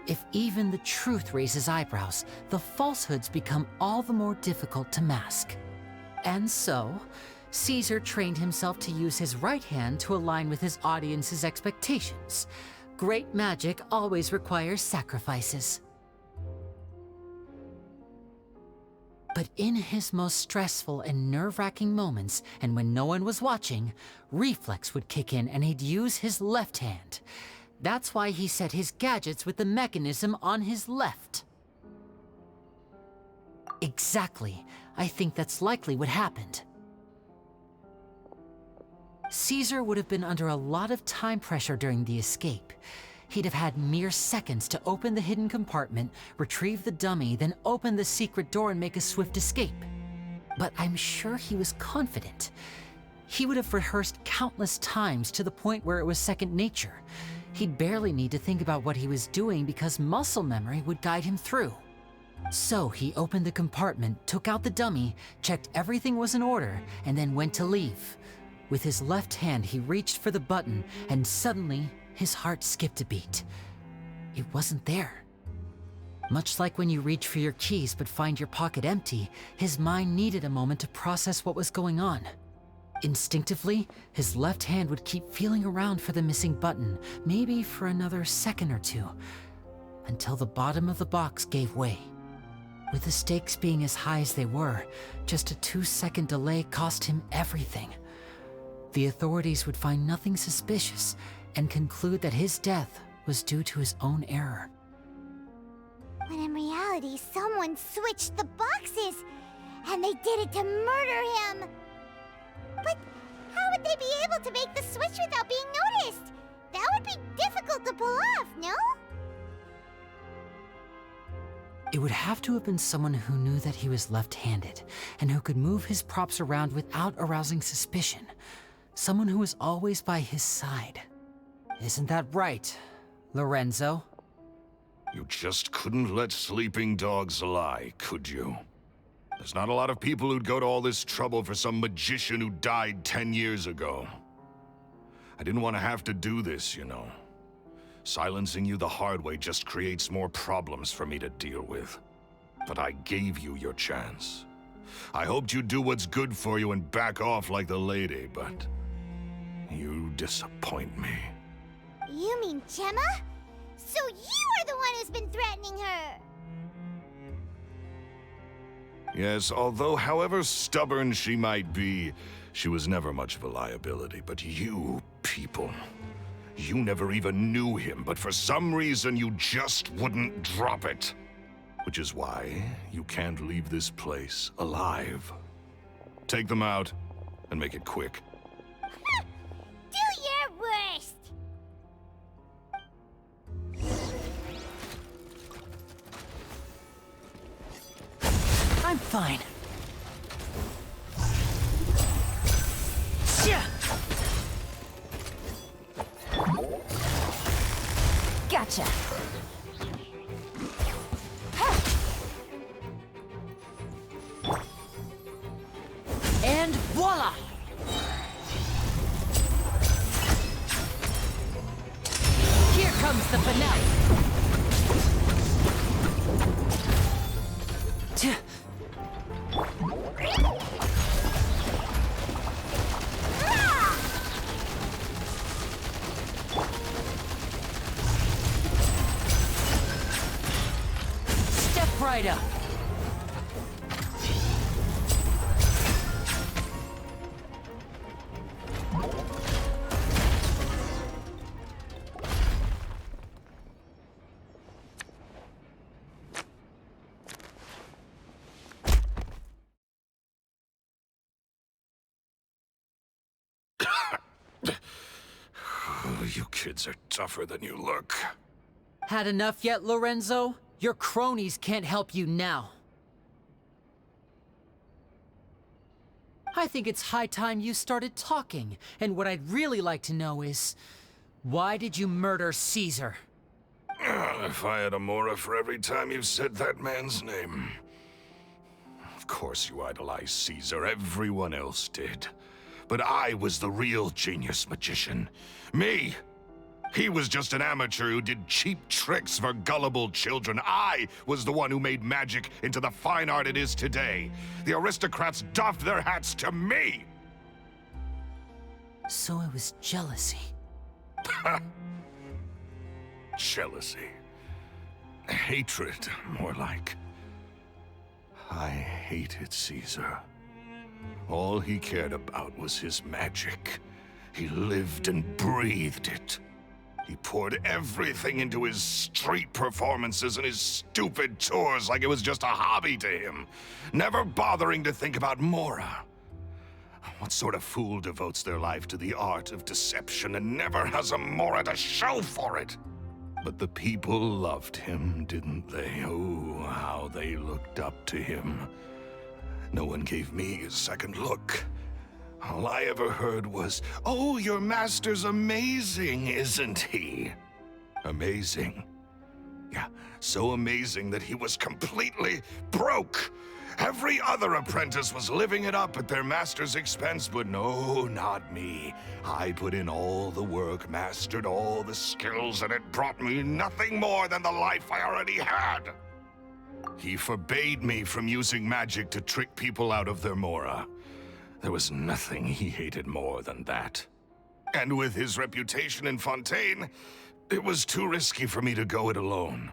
Speaker 5: If even the truth raises eyebrows, the falsehoods become all the more difficult to mask. And so, Caesar trained himself to use his right hand to align with his audience's expectations. Great magic always requires sacrifices. But in his most stressful and nerve-wracking moments, and when no one was watching, reflex would kick in and he'd use his left hand. That's why he set his gadgets with the mechanism on his left. Exactly. I think that's likely what happened. Caesar would have been under a lot of time pressure during the escape. He'd have had mere seconds to open the hidden compartment, retrieve the dummy, then open the secret door and make a swift escape. But I'm sure he was confident. He would have rehearsed countless times to the point where it was second nature. He'd barely need to think about what he was doing because muscle memory would guide him through. So he opened the compartment, took out the dummy, checked everything was in order, and then went to leave. With his left hand, he reached for the button, and suddenly, his heart skipped a beat. It wasn't there. Much like when you reach for your keys but find your pocket empty, his mind needed a moment to process what was going on. Instinctively, his left hand would keep feeling around for the missing button, maybe for another second or two, until the bottom of the box gave way. With the stakes being as high as they were, just a 2-second delay cost him everything. The authorities would find nothing suspicious and conclude that his death was due to his own error.
Speaker 1: When in reality, someone switched the boxes, and they did it to murder him. But how would they be able to make the switch without being noticed? That would be difficult to pull off, no?
Speaker 5: It would have to have been someone who knew that he was left-handed and who could move his props around without arousing suspicion. Someone who was always by his side. Isn't that right, Lorenzo?
Speaker 3: You just couldn't let sleeping dogs lie, could you? There's not a lot of people who'd go to all this trouble for some magician who died 10 years ago. I didn't want to have to do this, you know. Silencing you the hard way just creates more problems for me to deal with. But I gave you your chance. I hoped you'd do what's good for you and back off like the lady, but you disappoint me.
Speaker 1: You mean Gemma? So you are the one who's been threatening her!
Speaker 3: Yes, although however stubborn she might be, she was never much of a liability. But you people, you never even knew him, but for some reason you just wouldn't drop it. Which is why you can't leave this place alive. Take them out, and make it quick.
Speaker 1: Do your worst!
Speaker 5: I'm fine.
Speaker 6: Gotcha.
Speaker 5: And voila! Here comes the finale. Step right up.
Speaker 3: You kids are tougher than you look.
Speaker 5: Had enough yet, Lorenzo? Your cronies can't help you now. I think it's high time you started talking, and what I'd really like to know is, why did you murder Caesar?
Speaker 3: If I had a Mora for every time you said that man's name. Of course you idolized Caesar, everyone else did. But I was the real genius magician. Me! He was just an amateur who did cheap tricks for gullible children. I was the one who made magic into the fine art it is today. The aristocrats doffed their hats to me!
Speaker 5: So it was jealousy.
Speaker 3: Jealousy. Hatred, more like. I hated Caesar. All he cared about was his magic. He lived and breathed it. He poured everything into his street performances and his stupid tours like it was just a hobby to him, never bothering to think about Mora. What sort of fool devotes their life to the art of deception and never has a Mora to show for it? But the people loved him, didn't they? Oh, how they looked up to him. No one gave me a second look. All I ever heard was, "Oh, your master's amazing, isn't he?" Amazing. Yeah, so amazing that he was completely broke. Every other apprentice was living it up at their master's expense, but no, not me. I put in all the work, mastered all the skills, and it brought me nothing more than the life I already had. He forbade me from using magic to trick people out of their Mora. There was nothing he hated more than that. And with his reputation in Fontaine, it was too risky for me to go it alone.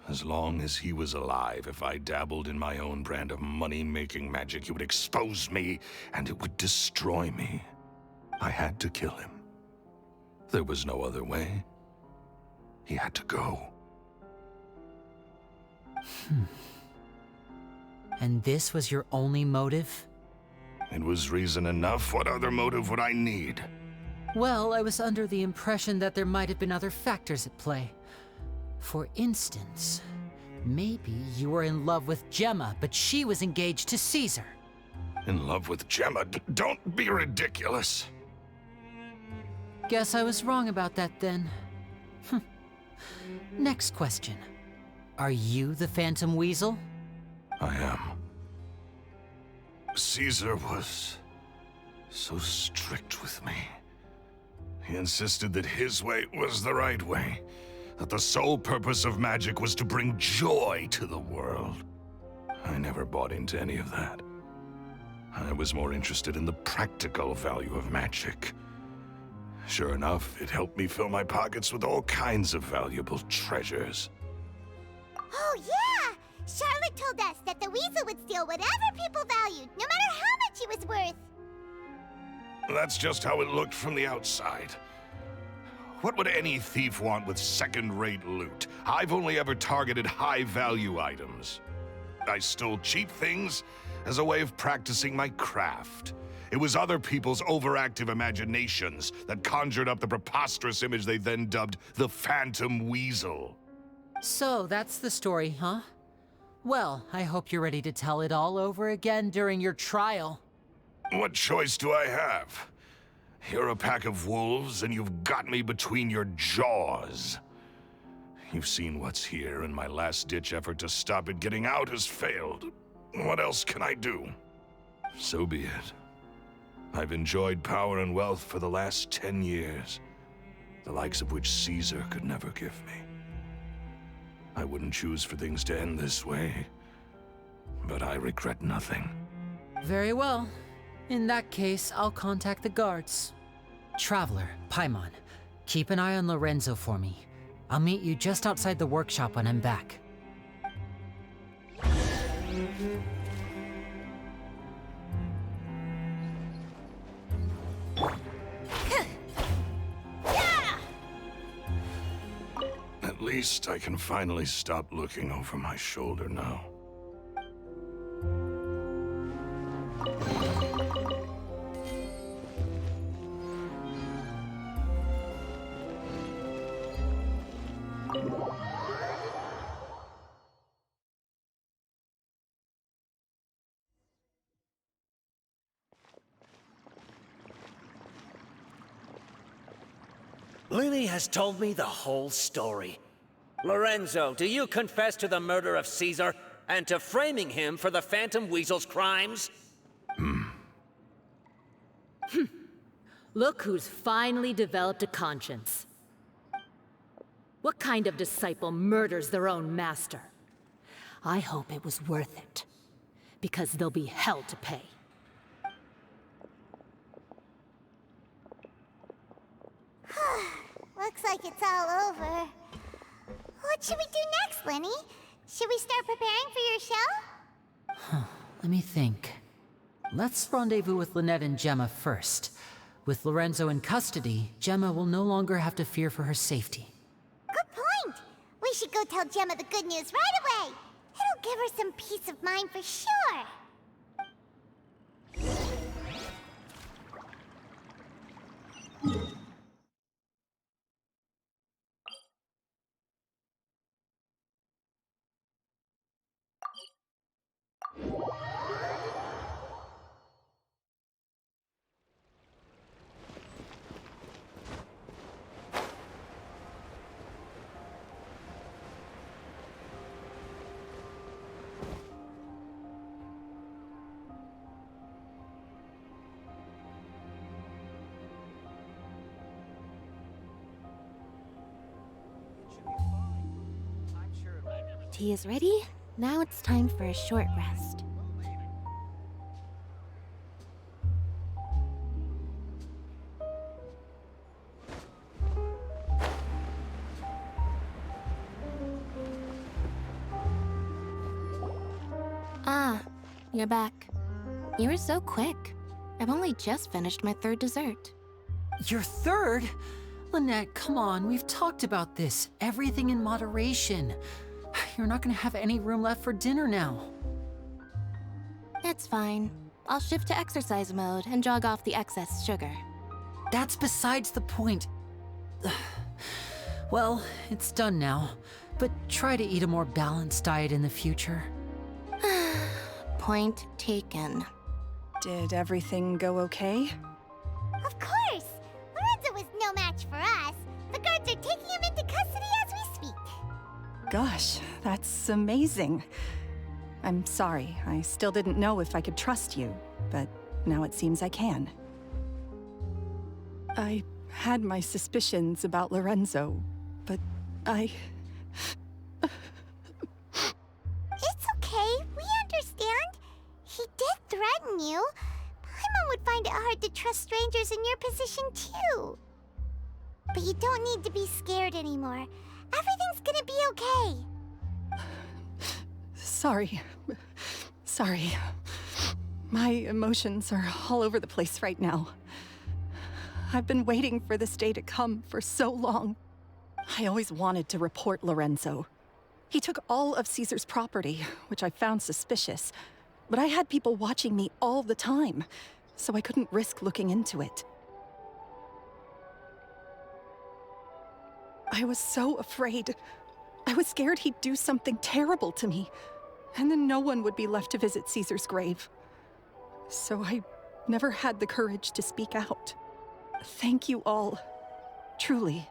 Speaker 3: As long as he was alive, if I dabbled in my own brand of money-making magic, he would expose me, and it would destroy me. I had to kill him. There was no other way. He had to go.
Speaker 5: And this was your only motive?
Speaker 3: It was reason enough. What other motive would I need?
Speaker 5: Well, I was under the impression that there might have been other factors at play. For instance, maybe you were in love with Gemma, but she was engaged to Caesar.
Speaker 3: In love with Gemma? Don't be ridiculous.
Speaker 5: Guess I was wrong about that then. Next question. Are you the Phantom Weasel?
Speaker 3: I am. Caesar was so strict with me. He insisted that his way was the right way, that the sole purpose of magic was to bring joy to the world. I never bought into any of that. I was more interested in the practical value of magic. Sure enough, it helped me fill my pockets with all kinds of valuable treasures.
Speaker 1: Oh, yeah! Charlotte told us that the weasel would steal whatever people valued, no matter how much it was worth.
Speaker 3: That's just how it looked from the outside. What would any thief want with second-rate loot? I've only ever targeted high-value items. I stole cheap things as a way of practicing my craft. It was other people's overactive imaginations that conjured up the preposterous image they then dubbed the Phantom Weasel.
Speaker 5: So that's the story, huh? Well, I hope you're ready to tell it all over again during your trial.
Speaker 3: What choice do I have? You're a pack of wolves, and you've got me between your jaws. You've seen what's here, and my last-ditch effort to stop it getting out has failed. What else can I do? So be it. I've enjoyed power and wealth for the last 10 years, the likes of which Caesar could never give me. I wouldn't choose for things to end this way, but I regret nothing.
Speaker 5: Very well. In that case, I'll contact the guards. Traveler, Paimon, keep an eye on Lorenzo for me. I'll meet you just outside the workshop when I'm back.
Speaker 3: At least I can finally stop looking over my shoulder now.
Speaker 14: Lyney has told me the whole story. Lorenzo, do you confess to the murder of Caesar and to framing him for the Phantom Weasel's crimes?
Speaker 9: Look who's finally developed a conscience. What kind of disciple murders their own master? I hope it was worth it, because there'll be hell to pay.
Speaker 1: Looks like it's all over. What should we do next, Lyney? Should we start preparing for your show?
Speaker 5: Let me think. Let's rendezvous with Lynette and Gemma first. With Lorenzo in custody, Gemma will no longer have to fear for her safety.
Speaker 1: Good point! We should go tell Gemma the good news right away! It'll give her some peace of mind for sure!
Speaker 2: Tea is ready. Now it's time for a short rest. Ah, you're back. You were so quick. I've only just finished my third dessert.
Speaker 5: Your third? Lynette, come on, we've talked about this. Everything in moderation. You're not gonna have any room left for dinner now.
Speaker 2: It's fine. I'll shift to exercise mode and jog off the excess sugar.
Speaker 5: That's besides the point. Well, it's done now, but try to eat a more balanced diet in the future.
Speaker 2: Point taken.
Speaker 10: Did everything go okay?
Speaker 1: Of course! Lorenzo was no match for us. The guards are taking him into custody as we speak.
Speaker 10: Gosh, that's amazing. I'm sorry, I still didn't know if I could trust you, but now it seems I can. I had my suspicions about Lorenzo, but
Speaker 1: It's okay, we understand. He did threaten you. Paimon would find it hard to trust strangers in your position, too. But you don't need to be scared anymore. Everything's gonna be okay.
Speaker 10: sorry. My emotions are all over the place right now. I've been waiting for this day to come for so long. I always wanted to report Lorenzo. He took all of Caesar's property, which I found suspicious. But I had people watching me all the time, so I couldn't risk looking into it. I was so afraid. I was scared he'd do something terrible to me, and then no one would be left to visit Caesar's grave. So I never had the courage to speak out. Thank you all. Truly.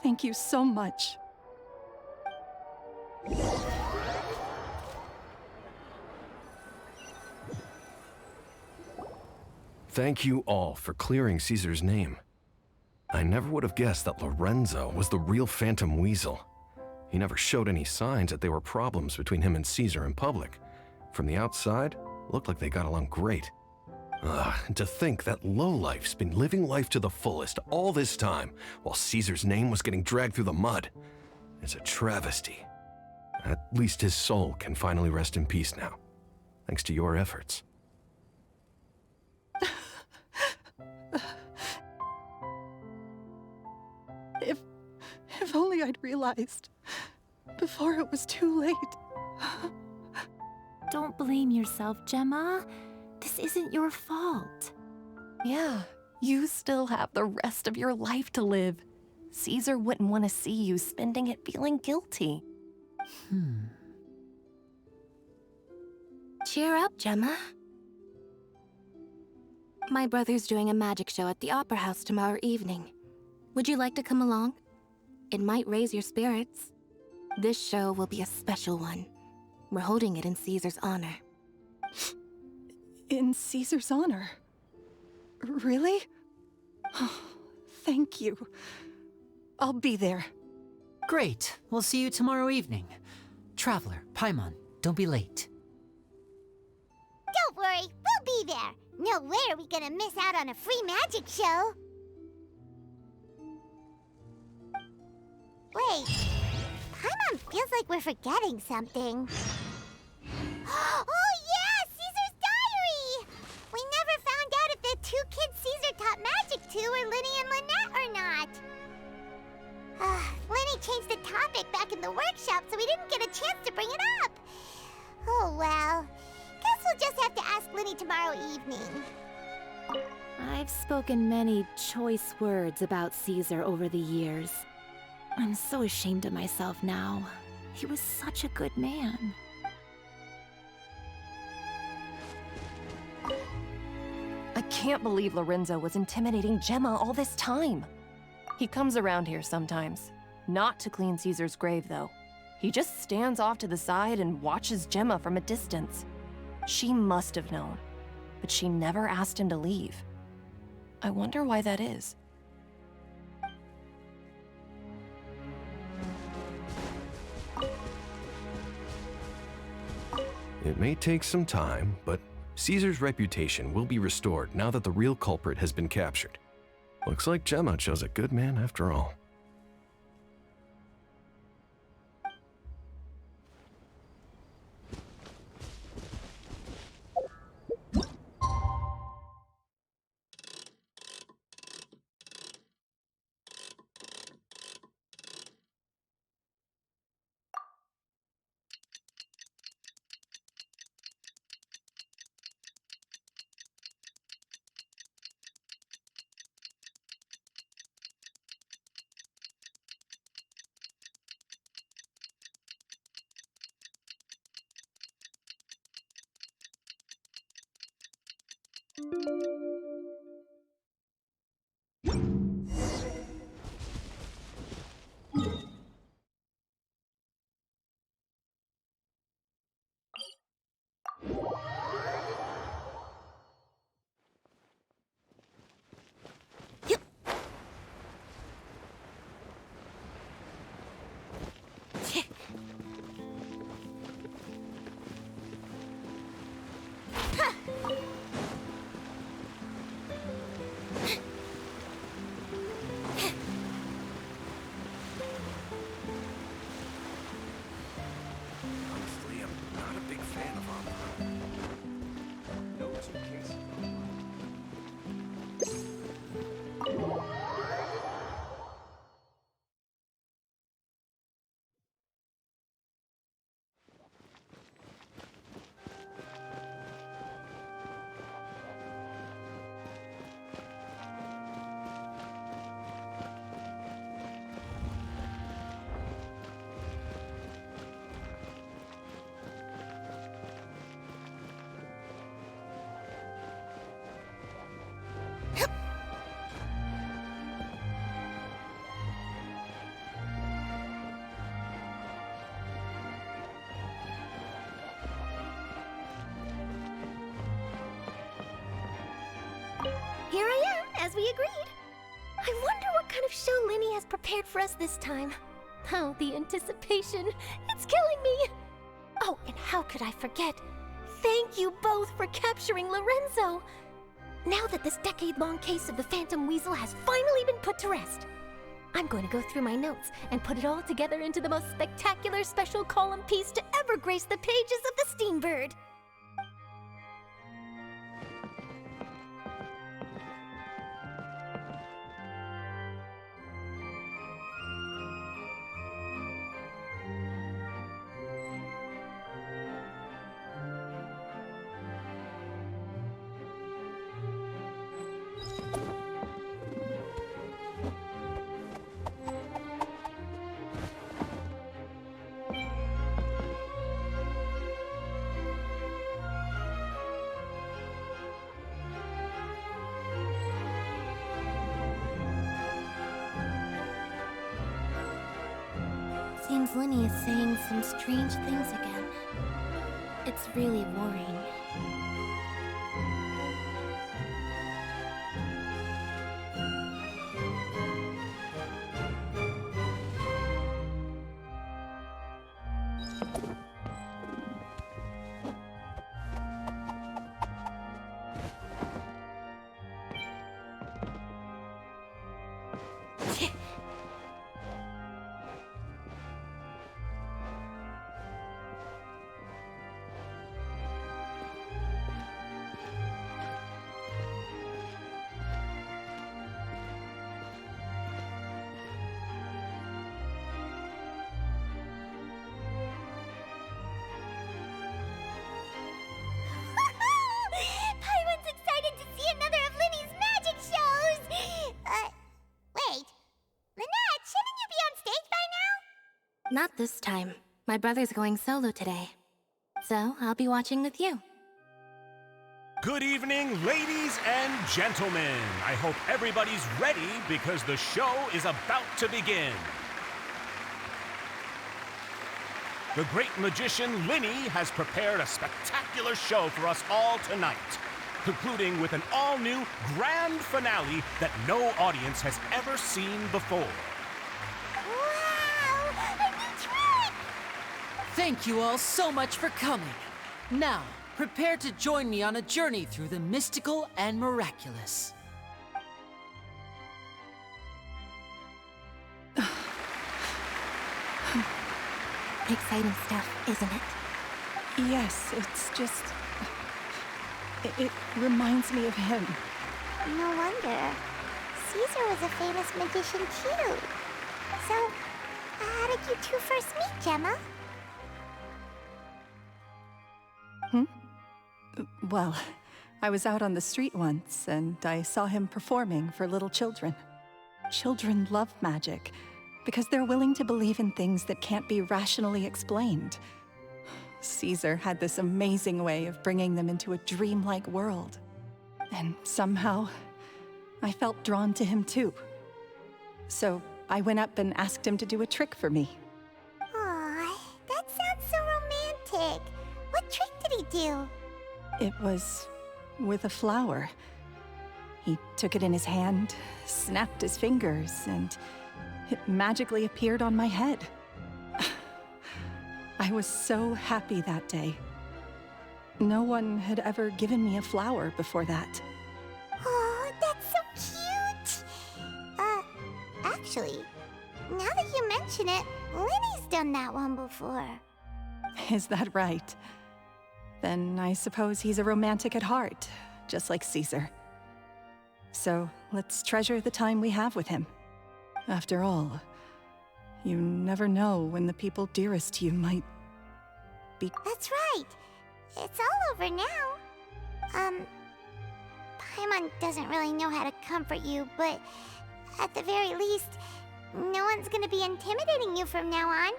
Speaker 10: Thank you so much.
Speaker 8: Thank you all for clearing Caesar's name. I never would have guessed that Lorenzo was the real Phantom Weasel. He never showed any signs that there were problems between him and Caesar in public. From the outside, it looked like they got along great. And to think that lowlife's been living life to the fullest all this time while Caesar's name was getting dragged through the mud. It's a travesty. At least his soul can finally rest in peace now, thanks to your efforts.
Speaker 10: If only I'd realized before it was too late.
Speaker 2: Don't blame yourself, Gemma. This isn't your fault.
Speaker 15: Yeah, you still have the rest of your life to live. Caesar wouldn't want to see you spending it feeling guilty.
Speaker 2: Cheer up, Gemma. My brother's doing a magic show at the Opera House tomorrow evening. Would you like to come along? It might raise your spirits. This show will be a special one. We're holding it in Caesar's honor.
Speaker 10: In Caesar's honor? Really? Oh, thank you. I'll be there.
Speaker 5: Great. We'll see you tomorrow evening. Traveler, Paimon, don't be late.
Speaker 1: Don't worry, we'll be there. No way are we gonna miss out on a free magic show. Wait, Paimon feels like we're forgetting something. Oh yeah, Caesar's diary! We never found out if the two kids Caesar taught magic to were Lyney and Lynette or not. Lyney changed the topic back in the workshop, so we didn't get a chance to bring it up. Oh well, guess we'll just have to ask Lyney tomorrow evening.
Speaker 2: I've spoken many choice words about Caesar over the years. I'm so ashamed of myself now. He was such a good man.
Speaker 15: I can't believe Lorenzo was intimidating Gemma all this time. He comes around here sometimes. Not to clean Caesar's grave, though. He just stands off to the side and watches Gemma from a distance. She must have known, but she never asked him to leave. I wonder why that is.
Speaker 8: It may take some time, but Caesar's reputation will be restored now that the real culprit has been captured. Looks like Gemma chose a good man after all.
Speaker 2: we agreed. I wonder what kind of show Lyney has prepared for us this time. Oh, the anticipation. It's killing me. Oh, and how could I forget? Thank you both for capturing Lorenzo. Now that this decade-long case of the Phantom Weasel has finally been put to rest, I'm going to go through my notes and put it all together into the most spectacular special column piece to ever grace the pages of the Steambird. Seems Lyney is saying some strange things again. It's really worrying.
Speaker 1: Paimon's excited to see another of Lyney's magic shows! Wait. Lynette, shouldn't you be on stage by now?
Speaker 16: Not this time. My brother's going solo today. So, I'll be watching with you.
Speaker 17: Good evening, ladies and gentlemen. I hope everybody's ready because the show is about to begin. The great magician Lyney has prepared a spectacular show for us all tonight, concluding with an all-new grand finale that no audience has ever seen before.
Speaker 1: Wow! A new trick!
Speaker 5: Thank you all so much for coming. Now, prepare to join me on a journey through the mystical and miraculous.
Speaker 16: Exciting stuff, isn't it?
Speaker 10: Yes, it's just... It reminds me of him.
Speaker 1: No wonder. Caesar was a famous magician too. So, how did you two first meet, Gemma?
Speaker 10: Well, I was out on the street once, and I saw him performing for little children. Children love magic, because they're willing to believe in things that can't be rationally explained. Caesar had this amazing way of bringing them into a dreamlike world. And somehow, I felt drawn to him too. So I went up and asked him to do a trick for me.
Speaker 1: Aw, that sounds so romantic. What trick did he do?
Speaker 10: It was with a flower. He took it in his hand, snapped his fingers, and it magically appeared on my head. I was so happy that day. No one had ever given me a flower before that.
Speaker 1: Oh, that's so cute! Actually, now that you mention it, Lyney's done that one before.
Speaker 10: Is that right? Then I suppose he's a romantic at heart, just like Caesar. So let's treasure the time we have with him. After all, you never know when the people dearest to you might be...
Speaker 1: That's right. It's all over now. Paimon doesn't really know how to comfort you, but at the very least, no one's gonna be intimidating you from now on.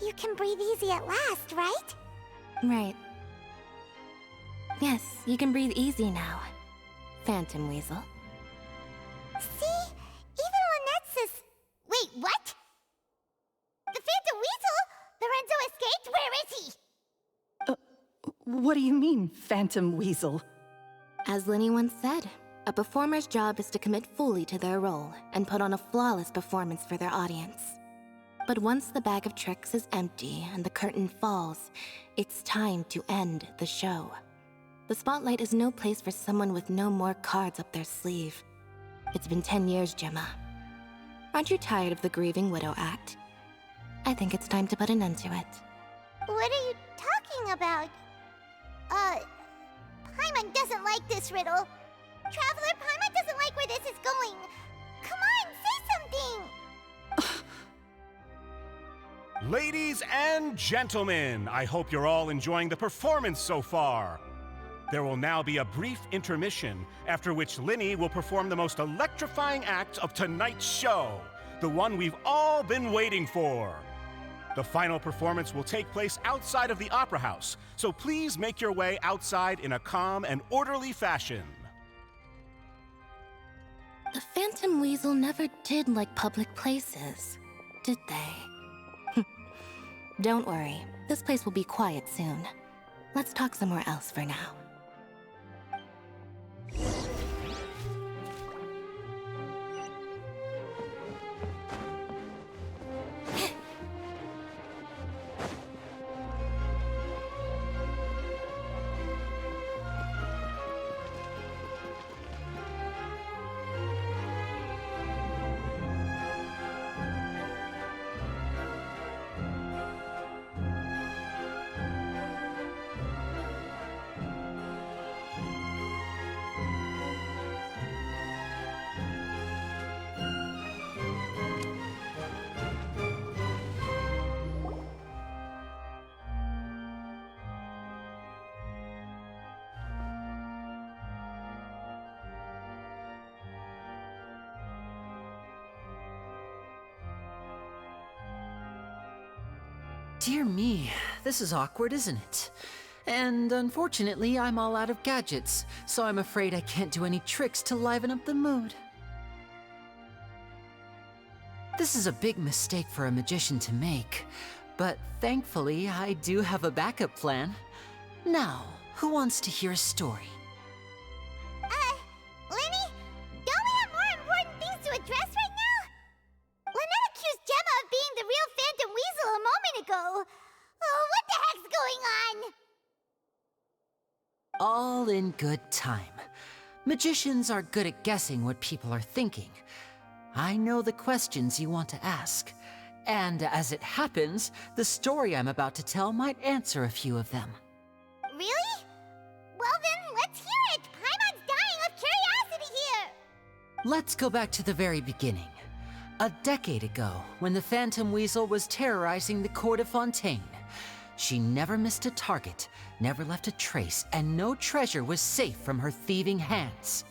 Speaker 1: You can breathe easy at last, right?
Speaker 16: Right. Yes, you can breathe easy now, Phantom Weasel.
Speaker 1: See? Even Lynette says... Wait, what? The Phantom Weasel? Lorenzo escaped? Where is he?
Speaker 10: What do you mean, Phantom Weasel?
Speaker 16: As Lyney once said, A performer's job is to commit fully to their role and put on a flawless performance for their audience. But once the bag of tricks is empty and the curtain falls, it's time to end the show. The spotlight is no place for someone with no more cards up their sleeve. It's been 10 years, Gemma. Aren't you tired of the grieving widow act? I think it's time to put an end to it.
Speaker 1: What are you talking about? Paimon doesn't like this riddle. Traveler, Paimon doesn't like where this is going. Come on, say something!
Speaker 17: Ladies and gentlemen, I hope you're all enjoying the performance so far. There will now be a brief intermission, after which Lyney will perform the most electrifying act of tonight's show, the one we've all been waiting for. The final performance will take place outside of the Opera House, so please make your way outside in a calm and orderly fashion.
Speaker 16: The Phantom Weasel never did like public places, did they? Don't worry, this place will be quiet soon. Let's talk somewhere else for now.
Speaker 5: Dear me, this is awkward, isn't it? And unfortunately, I'm all out of gadgets, so I'm afraid I can't do any tricks to liven up the mood. This is a big mistake for a magician to make, but thankfully, I do have a backup plan. Now, who wants to hear a story?
Speaker 1: Lyney, don't we have more important things to address right now? Lynette accused Gemma of being the real Phantom Weasel a moment ago. Oh, what the heck's going on?
Speaker 5: All in good time. Magicians are good at guessing what people are thinking. I know the questions you want to ask. And as it happens, the story I'm about to tell might answer a few of them.
Speaker 1: Really? Well then, let's hear it! Paimon's dying of curiosity here!
Speaker 5: Let's go back to the very beginning. A decade ago, when the Phantom Weasel was terrorizing the court of Fontaine. She never missed a target, never left a trace, and no treasure was safe from her thieving hands.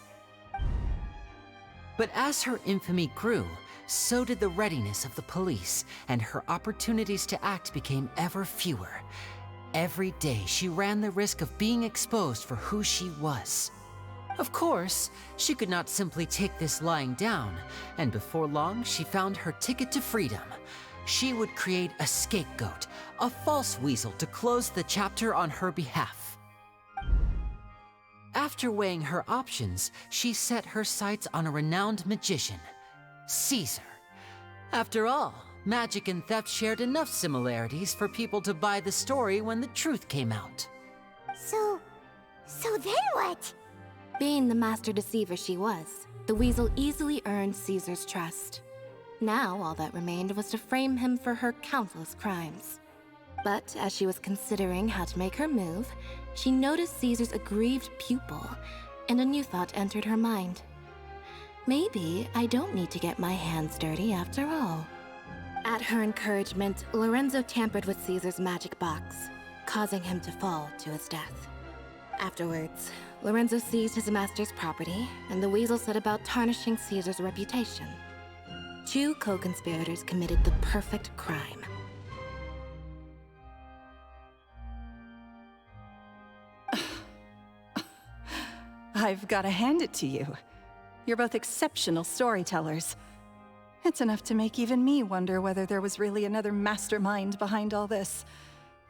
Speaker 5: But as her infamy grew, so did the readiness of the police, and her opportunities to act became ever fewer. Every day, she ran the risk of being exposed for who she was. Of course, she could not simply take this lying down, and before long, she found her ticket to freedom. She would create a scapegoat, a false weasel to close the chapter on her behalf. After weighing her options, she set her sights on a renowned magician, Caesar. After all, magic and theft shared enough similarities for people to buy the story when the truth came out.
Speaker 1: So then what?
Speaker 16: Being the master deceiver she was, the weasel easily earned Caesar's trust. Now, all that remained was to frame him for her countless crimes. But as she was considering how to make her move, she noticed Caesar's aggrieved pupil, and a new thought entered her mind. Maybe I don't need to get my hands dirty after all. At her encouragement, Lorenzo tampered with Caesar's magic box, causing him to fall to his death. Afterwards, Lorenzo seized his master's property, and the weasel set about tarnishing Caesar's reputation. Two co-conspirators committed the perfect crime.
Speaker 10: I've got to hand it to you. You're both exceptional storytellers. It's enough to make even me wonder whether there was really another mastermind behind all this,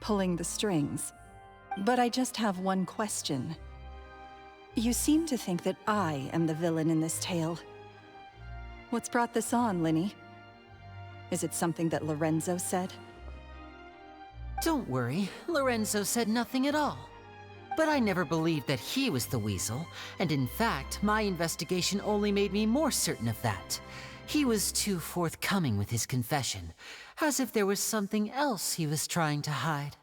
Speaker 10: pulling the strings. But I just have one question. You seem to think that I am the villain in this tale. What's brought this on, Lyney? Is it something that Lorenzo said?
Speaker 5: Don't worry, Lorenzo said nothing at all. But I never believed that he was the weasel, and in fact, my investigation only made me more certain of that. He was too forthcoming with his confession, as if there was something else he was trying to hide.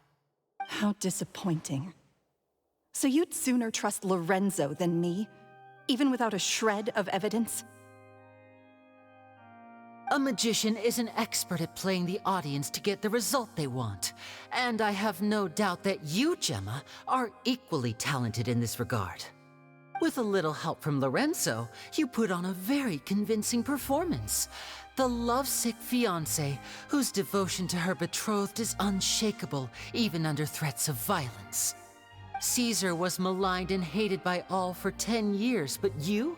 Speaker 10: How disappointing. So you'd sooner trust Lorenzo than me, even without a shred of evidence?
Speaker 5: A magician is an expert at playing the audience to get the result they want. And I have no doubt that you, Gemma, are equally talented in this regard. With a little help from Lorenzo, you put on a very convincing performance. The lovesick fiancé, whose devotion to her betrothed is unshakable, even under threats of violence. Caesar was maligned and hated by all for 10 years, but you?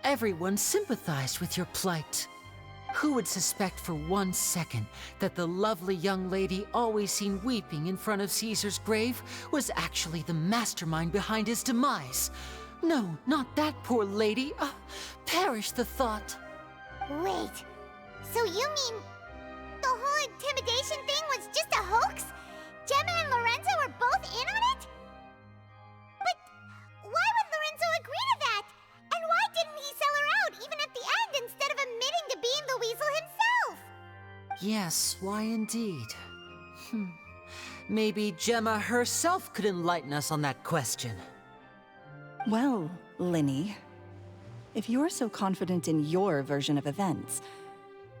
Speaker 5: Everyone sympathized with your plight. Who would suspect for 1 second that the lovely young lady always seen weeping in front of Caesar's grave was actually the mastermind behind his demise? No, not that poor lady. Perish the thought.
Speaker 1: Wait, so you mean the whole intimidation thing was just a hoax? Gemma and Lorenzo were both in on it? But why would Lorenzo agree to that? And why didn't he sell her out even at the end instead of admitting to being the weasel himself?
Speaker 5: Yes, why indeed? Maybe Gemma herself could enlighten us on that question.
Speaker 10: Well, Lyney, if you're so confident in your version of events,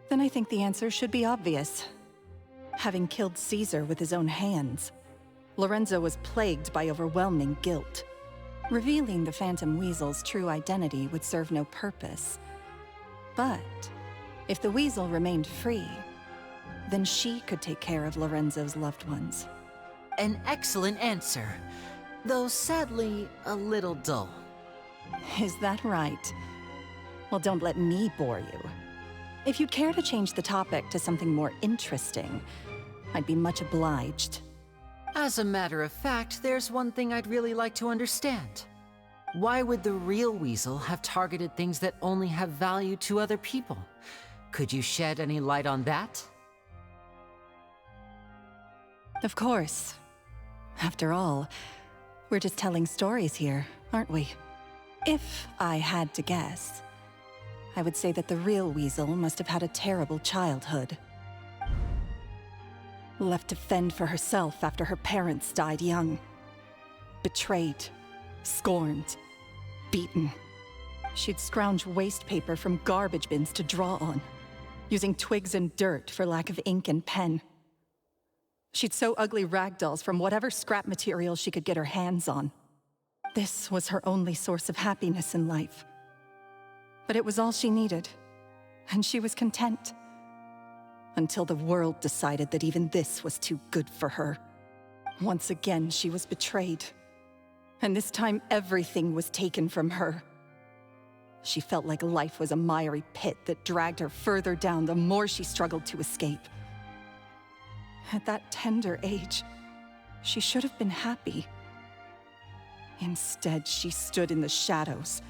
Speaker 10: then I think the answer should be obvious. Having killed Caesar with his own hands, Lorenzo was plagued by overwhelming guilt. Revealing the Phantom Weasel's true identity would serve no purpose. But if the Weasel remained free, then she could take care of Lorenzo's loved ones.
Speaker 5: An excellent answer, though sadly a little dull.
Speaker 10: Is that right? Well, don't let me bore you. If you'd care to change the topic to something more interesting, I'd be much obliged.
Speaker 5: As a matter of fact, there's one thing I'd really like to understand. Why would the real weasel have targeted things that only have value to other people? Could you shed any light on that?
Speaker 10: Of course. After all, we're just telling stories here, aren't we? If I had to guess, I would say that the real weasel must have had a terrible childhood. Left to fend for herself after her parents died young. Betrayed, scorned, beaten. She'd scrounge waste paper from garbage bins to draw on, using twigs and dirt for lack of ink and pen. She'd sew ugly rag dolls from whatever scrap material she could get her hands on. This was her only source of happiness in life. But it was all she needed, and she was content. Until the world decided that even this was too good for her. Once again, she was betrayed. And this time, everything was taken from her. She felt like life was a miry pit that dragged her further down the more she struggled to escape. At that tender age, she should have been happy. Instead, she stood in the shadows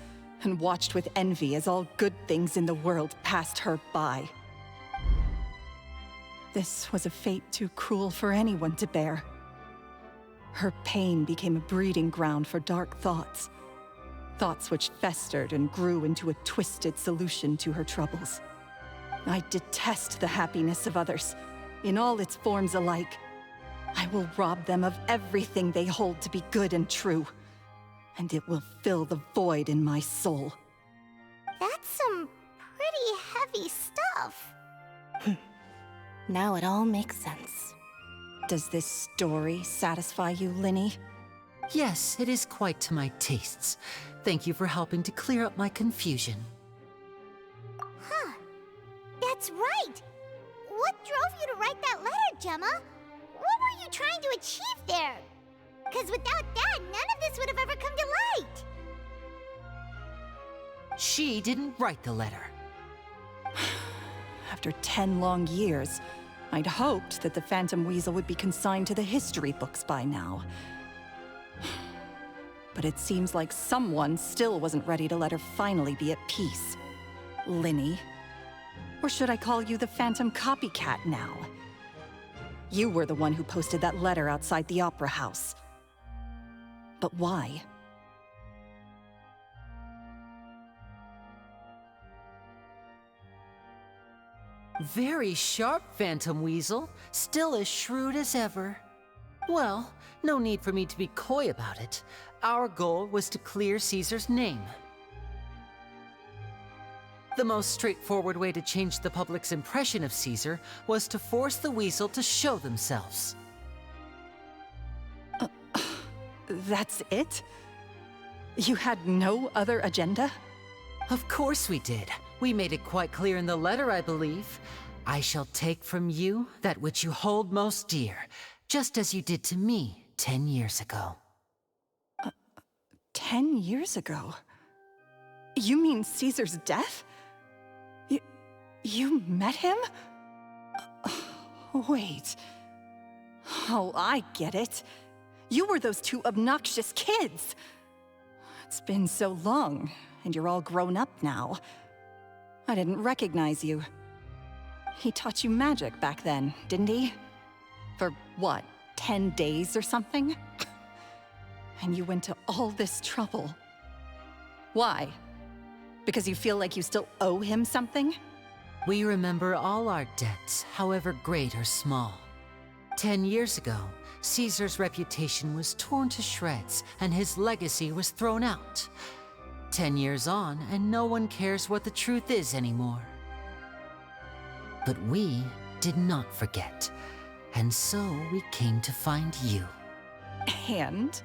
Speaker 10: and watched with envy as all good things in the world passed her by. This was a fate too cruel for anyone to bear. Her pain became a breeding ground for dark thoughts. Thoughts which festered and grew into a twisted solution to her troubles. I detest the happiness of others, in all its forms alike. I will rob them of everything they hold to be good and true, and it will fill the void in my soul.
Speaker 1: That's some pretty heavy stuff.
Speaker 16: Now it all makes sense.
Speaker 10: Does this story satisfy you, Lyney?
Speaker 5: Yes, it is quite to my tastes. Thank you for helping to clear up my confusion.
Speaker 1: Huh. That's right. What drove you to write that letter, Gemma? What were you trying to achieve there? Because without that, none of this would have ever come to light.
Speaker 5: She didn't write the letter.
Speaker 10: After 10 long years, I'd hoped that the Phantom Weasel would be consigned to the history books by now. But it seems like someone still wasn't ready to let her finally be at peace. Lyney. Or should I call you the Phantom Copycat now? You were the one who posted that letter outside the Opera House. But why?
Speaker 5: Very sharp, Phantom Weasel. Still as shrewd as ever. Well, no need for me to be coy about it. Our goal was to clear Caesar's name. The most straightforward way to change the public's impression of Caesar was to force the Weasel to show themselves.
Speaker 10: That's it? You had no other agenda?
Speaker 5: Of course we did. We made it quite clear in the letter, I believe. I shall take from you that which you hold most dear, just as you did to me 10 years ago.
Speaker 10: 10 years ago? You mean Caesar's death? You met him? Wait. Oh, I get it. You were those two obnoxious kids. It's been so long, and you're all grown up now. I didn't recognize you. He taught you magic back then, didn't he? For what, 10 days or something? And you went to all this trouble. Why? Because you feel like you still owe him something?
Speaker 5: We remember all our debts, however great or small. 10 years ago, Caesar's reputation was torn to shreds, and his legacy was thrown out. 10 years on, and no one cares what the truth is anymore. But we did not forget, and so we came to find you.
Speaker 10: And?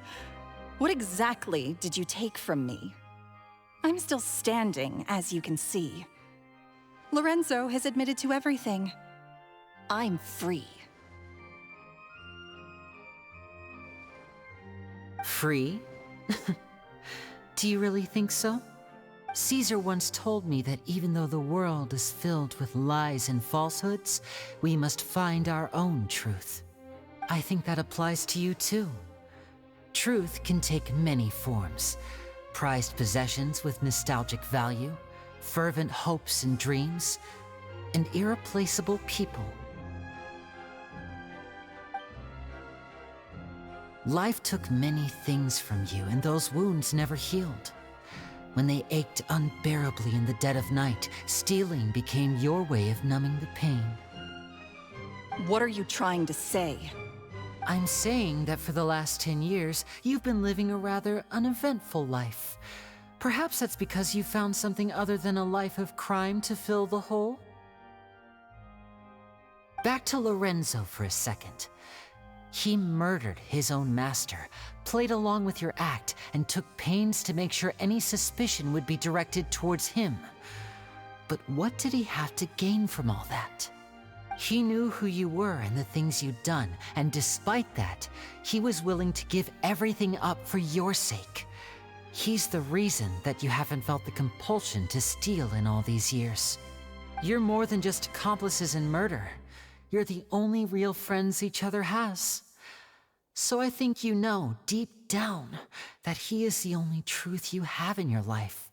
Speaker 10: What exactly did you take from me? I'm still standing, as you can see. Lorenzo has admitted to everything. I'm free.
Speaker 5: Free? Do you really think so? Caesar once told me that even though the world is filled with lies and falsehoods, we must find our own truth. I think that applies to you too. Truth can take many forms. Prized possessions with nostalgic value, fervent hopes and dreams, and irreplaceable people. Life took many things from you, and those wounds never healed. When they ached unbearably in the dead of night, stealing became your way of numbing the pain.
Speaker 10: What are you trying to say?
Speaker 5: I'm saying that for the last 10 years, you've been living a rather uneventful life. Perhaps that's because you found something other than a life of crime to fill the hole? Back to Lorenzo for a second. He murdered his own master, played along with your act, and took pains to make sure any suspicion would be directed towards him. But what did he have to gain from all that? He knew who you were and the things you'd done, and despite that, he was willing to give everything up for your sake. He's the reason that you haven't felt the compulsion to steal in all these years. You're more than just accomplices in murder. You're the only real friends each other has. So I think you know, deep down, that he is the only truth you have in your life.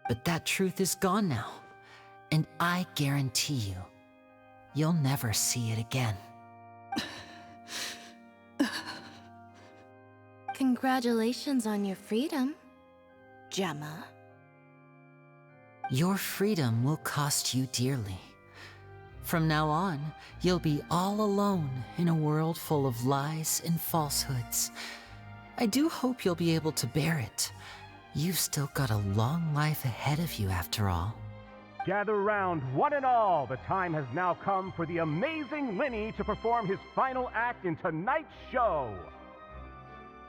Speaker 5: But that truth is gone now, and I guarantee you, you'll never see it again.
Speaker 16: Congratulations on your freedom, Gemma.
Speaker 5: Your freedom will cost you dearly. From now on, you'll be all alone in a world full of lies and falsehoods. I do hope you'll be able to bear it. You've still got a long life ahead of you after all.
Speaker 17: Gather round, one and all. The time has now come for the amazing Lyney to perform his final act in tonight's show.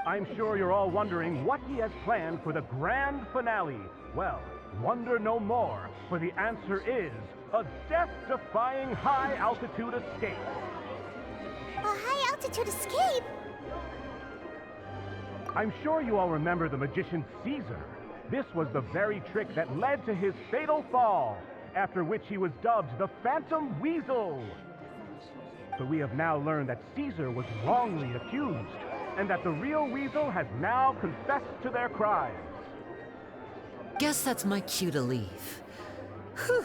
Speaker 17: I'm sure you're all wondering what he has planned for the grand finale. Well, wonder no more, for the answer is a death-defying high-altitude escape.
Speaker 1: A high-altitude escape?
Speaker 17: I'm sure you all remember the magician Caesar. This was the very trick that led to his fatal fall, after which he was dubbed the Phantom Weasel. But we have now learned that Caesar was wrongly accused. and that the real Weasel has now confessed to their crimes.
Speaker 5: Guess that's my cue to leave. Whew.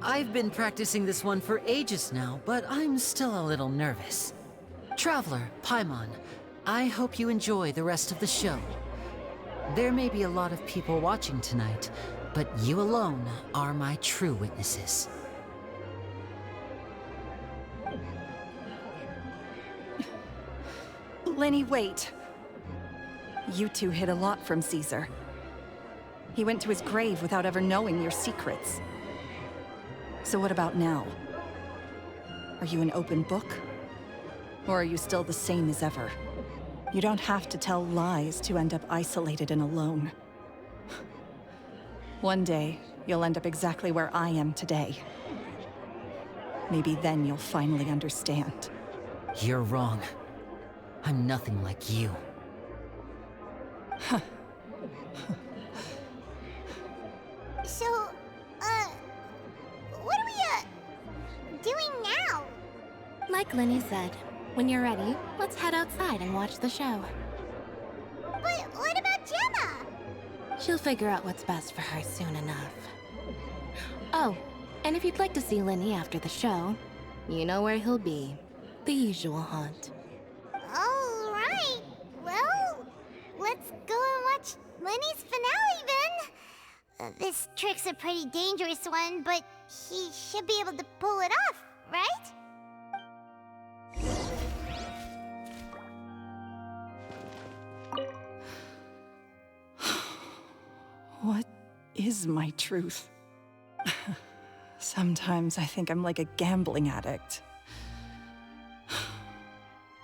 Speaker 5: I've been practicing this one for ages now, but I'm still a little nervous. Traveler, Paimon, I hope you enjoy the rest of the show. There may be a lot of people watching tonight, but you alone are my true witnesses.
Speaker 10: Lyney, wait. You two hid a lot from Caesar. He went to his grave without ever knowing your secrets. So what about now? Are you an open book? Or are you still the same as ever? You don't have to tell lies to end up isolated and alone. One day, you'll end up exactly where I am today. Maybe then you'll finally understand.
Speaker 5: You're wrong. I'm nothing like you.
Speaker 1: So, what are we, doing now?
Speaker 16: Like Lyney said, when you're ready, let's head outside and watch the show.
Speaker 1: But what about Gemma?
Speaker 16: She'll figure out what's best for her soon enough. Oh, and if you'd like to see Lyney after the show, you know where he'll be. The usual haunt.
Speaker 1: All right. Well, let's go and watch Lyney's finale then. This trick's a pretty dangerous one, but he should be able to pull it off, right?
Speaker 10: What is my truth? Sometimes I think I'm like a gambling addict.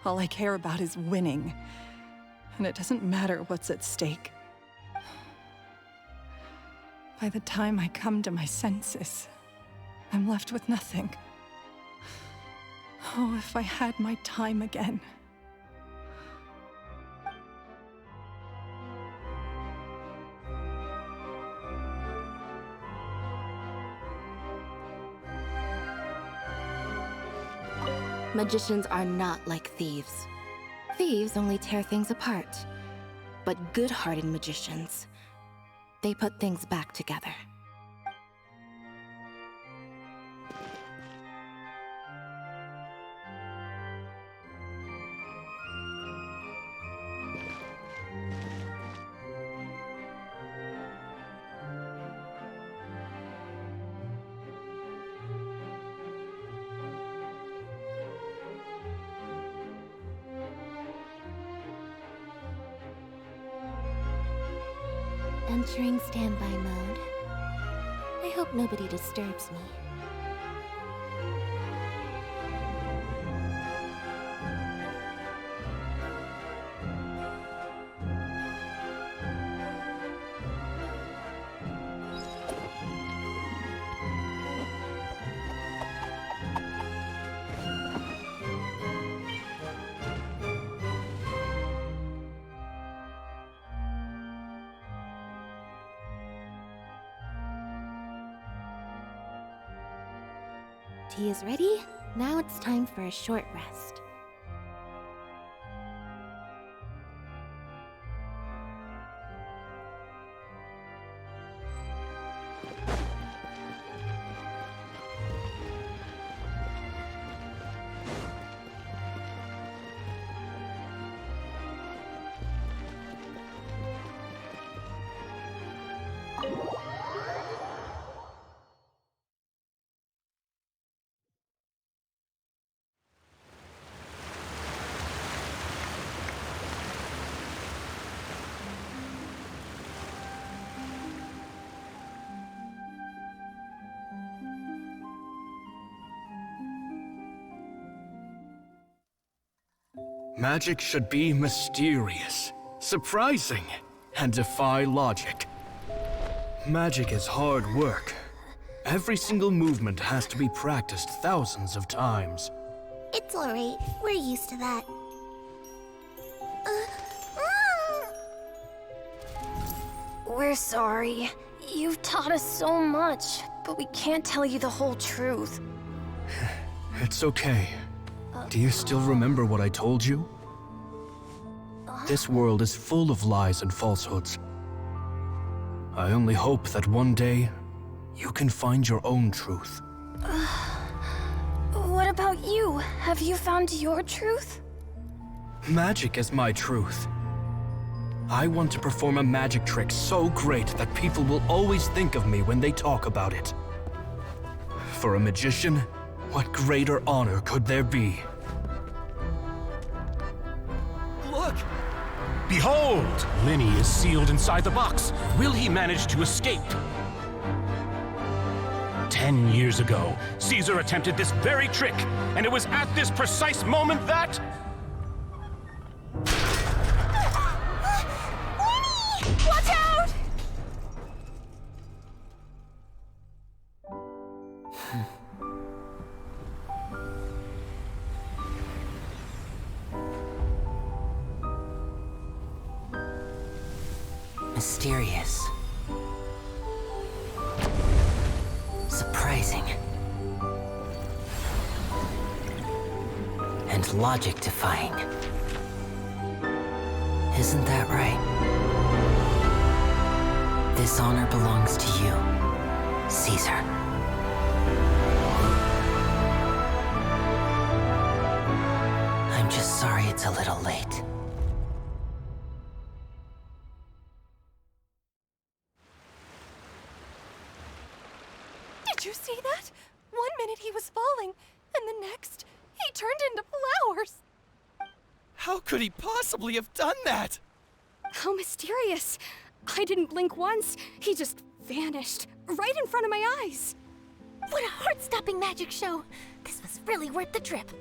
Speaker 10: All I care about is winning, and it doesn't matter what's at stake. By the time I come to my senses, I'm left with nothing. Oh, if I had my time again.
Speaker 16: Magicians are not like thieves. Thieves only tear things apart. But good-hearted magicians, they put things back together. Entering standby mode. I hope nobody disturbs me. Tea is ready. Now it's time for a short rest.
Speaker 13: Magic should be mysterious, surprising, and defy logic. Magic is hard work. Every single movement has to be practiced thousands of times.
Speaker 1: It's alright. We're used to that.
Speaker 2: We're sorry. You've taught us so much, but we can't tell you the whole truth.
Speaker 13: It's okay. Do you still remember what I told you? This world is full of lies and falsehoods. I only hope that one day you can find your own truth.
Speaker 4: What about you? Have you found your truth?
Speaker 13: Magic is my truth. I want to perform a magic trick so great that people will always think of me when they talk about it. For a magician, what greater honor could there be?
Speaker 17: Look! Behold! Lyney is sealed inside the box. Will he manage to escape? 10 years ago, Caesar attempted this very trick, and it was at this precise moment that...
Speaker 4: Watch out!
Speaker 5: Mysterious. Surprising. And logic-defying. Isn't that right? This honor belongs to you, Caesar. I'm just sorry it's a little late.
Speaker 15: Did you see that? 1 minute he was falling, and the next, he turned into flowers.
Speaker 18: How could he possibly have done that?
Speaker 4: How mysterious. I didn't blink once. He just vanished, right in front of my eyes.
Speaker 2: What a heart-stopping magic show! This was really worth the trip.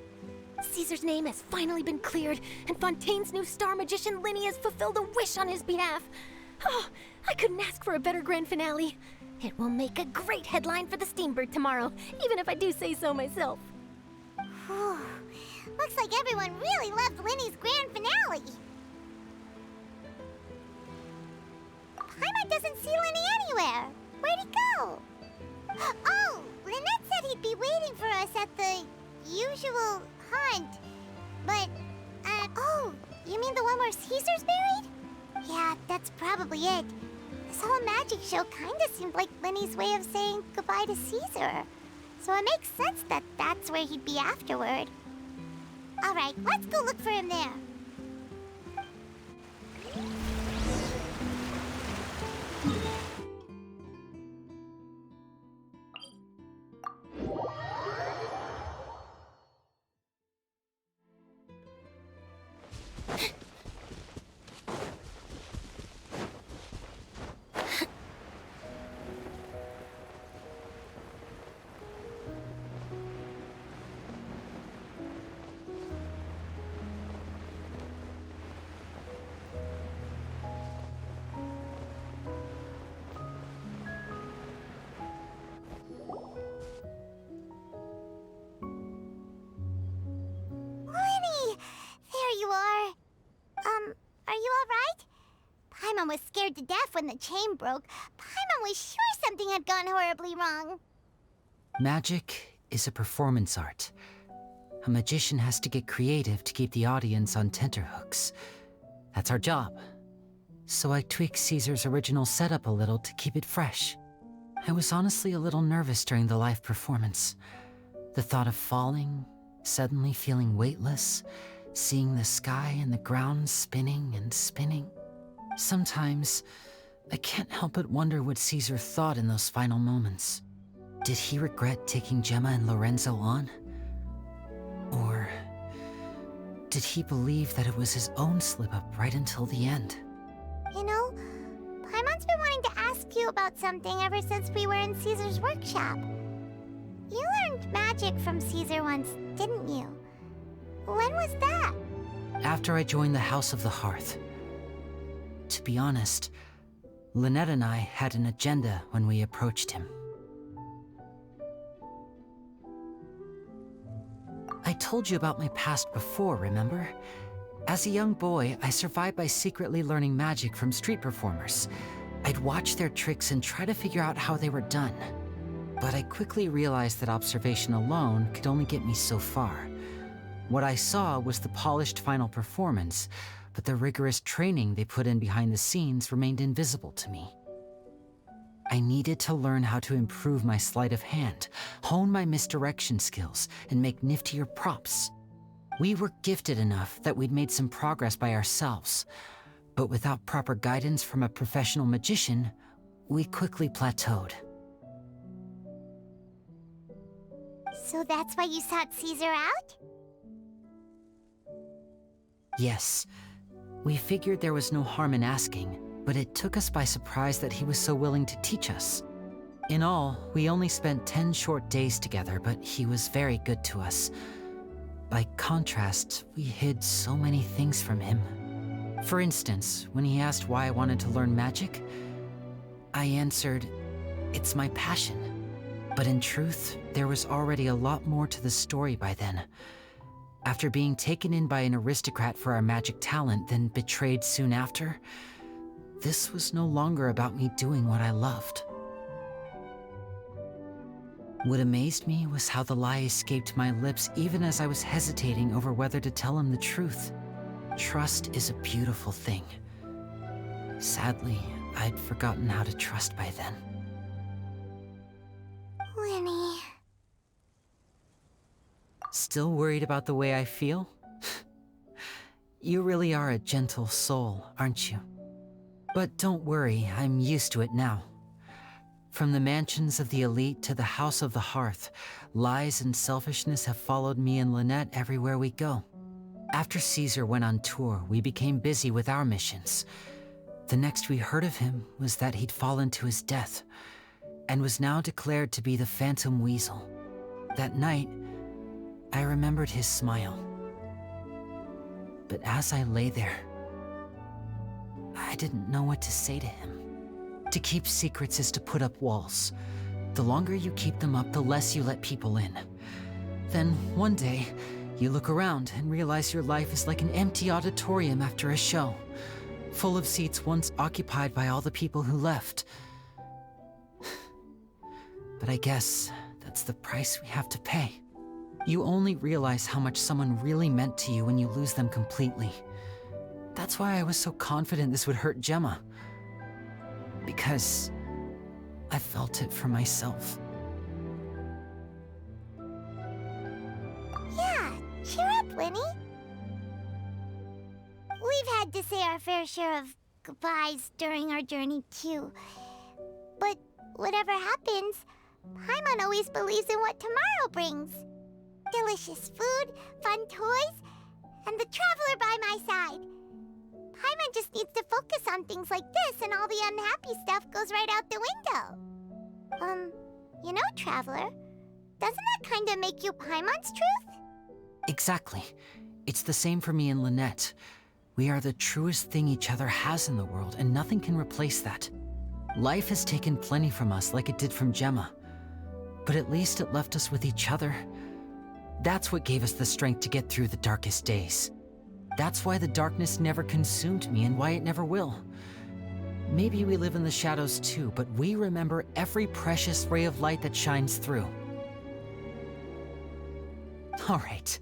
Speaker 2: Caesar's name has finally been cleared, and Fontaine's new star magician Lyney has fulfilled a wish on his behalf. Oh, I couldn't ask for a better grand finale. It will make a great headline for the Steambird tomorrow, even if I do say so myself.
Speaker 1: Whew. Looks like everyone really loved Lyney's grand finale. Paimon doesn't see Lyney anywhere. Where'd he go? Oh, Lynette said he'd be waiting for us at the usual hunt. But, oh, you mean the one where Caesar's buried? Yeah, that's probably it. This whole magic show kinda seemed like Lyney's way of saying goodbye to Caesar. So it makes sense that that's where he'd be afterward. Alright, let's go look for him there. Are you alright? Paimon was scared to death when the chain broke. Paimon was sure something had gone horribly wrong.
Speaker 5: Magic is a performance art. A magician has to get creative to keep the audience on tenterhooks. That's our job. So I tweaked Caesar's original setup a little to keep it fresh. I was honestly a little nervous during the live performance. The thought of falling, suddenly feeling weightless, seeing the sky and the ground spinning and spinning. Sometimes, I can't help but wonder what Caesar thought in those final moments. Did he regret taking Gemma and Lorenzo on? Or did he believe that it was his own slip-up right until the end?
Speaker 1: You know, Paimon's been wanting to ask you about something ever since we were in Caesar's workshop. You learned magic from Caesar once, didn't you? When was that?
Speaker 5: After I joined the House of the Hearth. To be honest, Lynette and I had an agenda when we approached him. I told you about my past before, remember? As a young boy, I survived by secretly learning magic from street performers. I'd watch their tricks and try to figure out how they were done. But I quickly realized that observation alone could only get me so far. What I saw was the polished final performance, but the rigorous training they put in behind the scenes remained invisible to me. I needed to learn how to improve my sleight of hand, hone my misdirection skills, and make niftier props. We were gifted enough that we'd made some progress by ourselves, but without proper guidance from a professional magician, we quickly plateaued.
Speaker 1: So that's why you sought Caesar out?
Speaker 5: Yes, we figured there was no harm in asking, but it took us by surprise that he was so willing to teach us. In all, we only spent 10 short days together, but he was very good to us. By contrast, we hid so many things from him. For instance, when he asked why I wanted to learn magic, I answered, "It's my passion." But in truth, there was already a lot more to the story by then. After being taken in by an aristocrat for our magic talent, then betrayed soon after, this was no longer about me doing what I loved. What amazed me was how the lie escaped my lips even as I was hesitating over whether to tell him the truth. Trust is a beautiful thing. Sadly, I'd forgotten how to trust by then.
Speaker 1: Lyney.
Speaker 5: Still worried about the way I feel? You really are a gentle soul, aren't you? But don't worry, I'm used to it now. From the mansions of the elite to the house of the hearth, lies and selfishness have followed me and Lynette everywhere we go. After Caesar went on tour, we became busy with our missions. The next we heard of him was that he'd fallen to his death, and was now declared to be the Phantom Weasel. That night, I remembered his smile. But as I lay there, I didn't know what to say to him. To keep secrets is to put up walls. The longer you keep them up, the less you let people in. Then, one day, you look around and realize your life is like an empty auditorium after a show, full of seats once occupied by all the people who left. But I guess that's the price we have to pay. You only realize how much someone really meant to you when you lose them completely. That's why I was so confident this would hurt Gemma. Because I felt it for myself.
Speaker 1: Yeah, cheer up, Lyney. We've had to say our fair share of goodbyes during our journey, too. But whatever happens, Paimon always believes in what tomorrow brings. Delicious food, fun toys, and the traveler by my side. Paimon just needs to focus on things like this, and all the unhappy stuff goes right out the window. You know, Traveler, doesn't that kind of make you Paimon's truth?
Speaker 5: Exactly. It's the same for me and Lynette. We are the truest thing each other has in the world, and nothing can replace that. Life has taken plenty from us, like it did from Gemma. But at least it left us with each other. That's what gave us the strength to get through the darkest days. That's why the darkness never consumed me and why it never will. Maybe we live in the shadows too, but we remember every precious ray of light that shines through. All right,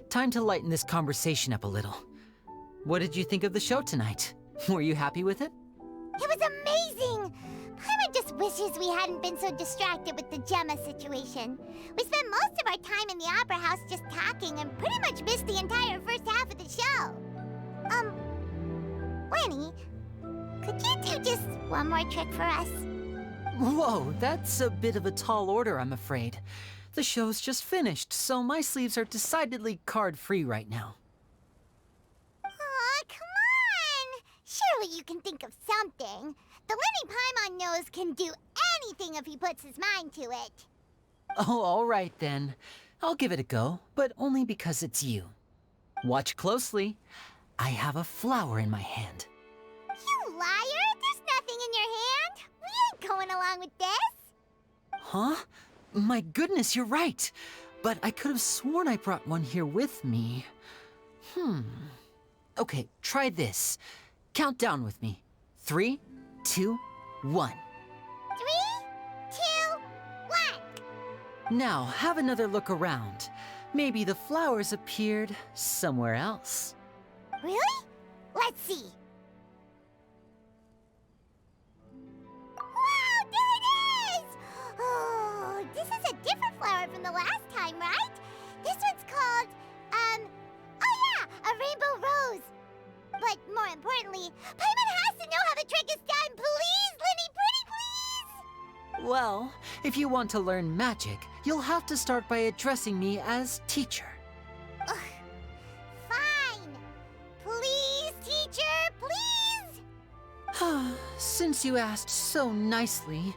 Speaker 5: time to lighten this conversation up a little. What did you think of the show tonight? Were you happy with it?
Speaker 1: It was amazing! Paimon just wishes we hadn't been so distracted with the Gemma situation. We spent most of our time in the Opera House just talking and pretty much missed the entire first half of the show. Lyney, could you do just one more trick for us?
Speaker 5: Whoa, that's a bit of a tall order, I'm afraid. The show's just finished, so my sleeves are decidedly card-free right now.
Speaker 1: Aw, come on! Surely you can think of something. The Lyney Paimon knows can do anything if he puts his mind to it.
Speaker 5: Oh, all right then. I'll give it a go, but only because it's you. Watch closely. I have a flower in my hand.
Speaker 1: You liar! There's nothing in your hand! We ain't going along with this!
Speaker 5: Huh? My goodness, you're right. But I could have sworn I brought one here with me. Okay, try this. Count down with me. 3, 2, 1.
Speaker 1: 3, 2, 1.
Speaker 5: Now, have another look around. Maybe the flowers appeared somewhere else.
Speaker 1: Really? Let's see. Wow, there it is! Oh, this is a different flower from the last time, right? This one's called, oh yeah, a rainbow rose. But more importantly, Paimon has to know how the trick is done. Please, Lyney, pretty please!
Speaker 5: Well, if you want to learn magic, you'll have to start by addressing me as teacher.
Speaker 1: Ugh. Fine. Please, teacher, please!
Speaker 5: Since you asked so nicely,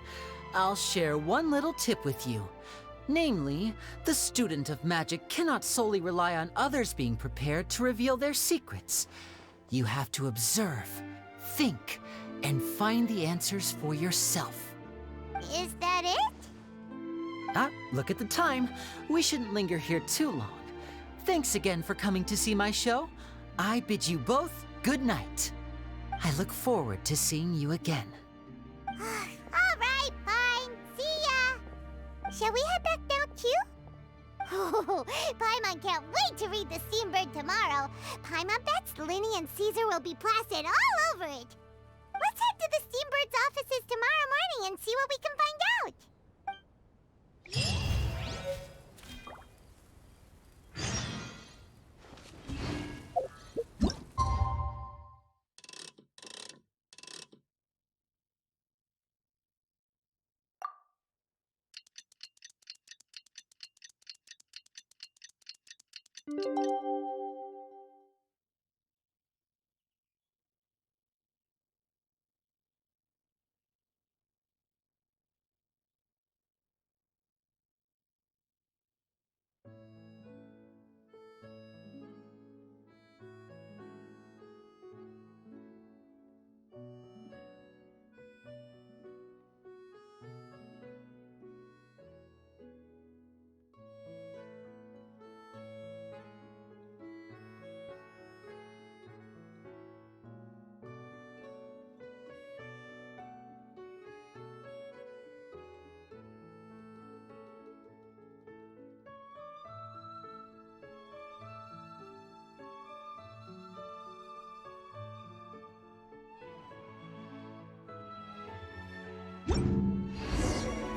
Speaker 5: I'll share one little tip with you. Namely, the student of magic cannot solely rely on others being prepared to reveal their secrets. You have to observe, think, and find the answers for yourself.
Speaker 1: Is that it?
Speaker 5: Look at the time. We shouldn't linger here too long. Thanks again for coming to see my show. I bid you both good night. I look forward to seeing you again.
Speaker 1: All right, fine. See ya. Shall we head back now, too? Oh, Paimon can't wait to read The Steambird tomorrow. Paimon bets Lyney and Caesar will be plastered all over it. Let's head to the Steambird's offices tomorrow morning and see what we can find out.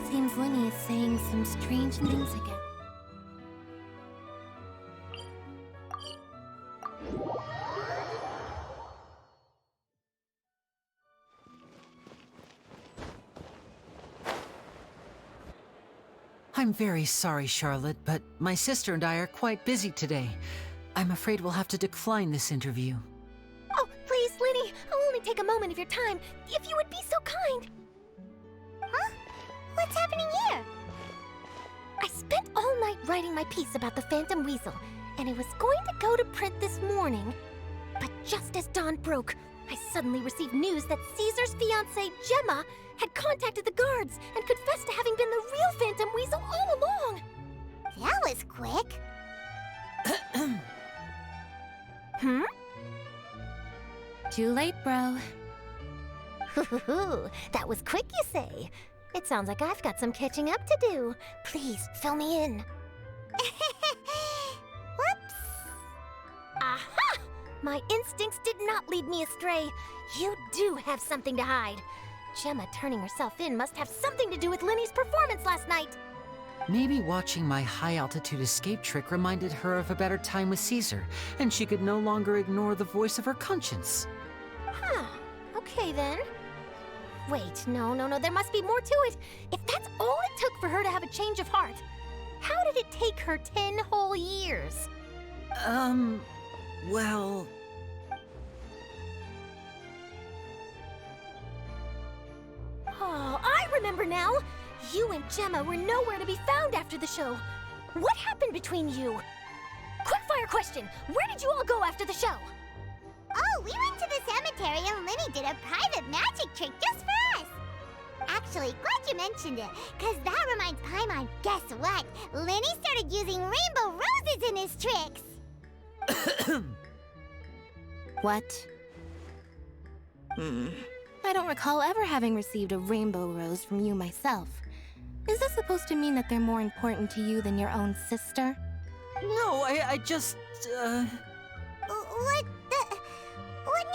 Speaker 16: Seems Lyney is saying some strange things again.
Speaker 5: I'm very sorry, Charlotte, but my sister and I are quite busy today. I'm afraid we'll have to decline this interview.
Speaker 2: Oh, please, Lyney, I'll only take a moment of your time, if you would be so kind.
Speaker 1: Huh? What's happening here?
Speaker 2: I spent all night writing my piece about the Phantom Weasel, and it was going to go to print this morning. But just as dawn broke, I suddenly received news that Caesar's fiancée, Gemma, had contacted the guards and confessed to having been the real Phantom Weasel all along.
Speaker 1: That was quick.
Speaker 2: Hmm?
Speaker 16: Too late, bro.
Speaker 2: That was quick, you say? It sounds like I've got some catching up to do. Please, fill me in.
Speaker 1: Whoops.
Speaker 2: Aha! My instincts did not lead me astray. You do have something to hide. Gemma turning herself in must have something to do with Lyney's performance last night.
Speaker 5: Maybe watching my high-altitude escape trick reminded her of a better time with Caesar, and she could no longer ignore the voice of her conscience.
Speaker 2: Huh. Okay, then. Wait, no, there must be more to it. If that's all it took for her to have a change of heart, how did it take her 10 whole years?
Speaker 5: Well...
Speaker 2: Oh, I remember now! You and Gemma were nowhere to be found after the show. What happened between you? Quickfire question! Where did you all go after the show?
Speaker 1: Oh, we went to the cemetery and Lyney did a private magic trick just for us. Actually, glad you mentioned it, because that reminds Paimon, guess what? Lyney started using rainbow roses in his tricks.
Speaker 16: What? I don't recall ever having received a rainbow rose from you myself. Is this supposed to mean that they're more important to you than your own sister?
Speaker 5: No, I just,
Speaker 1: What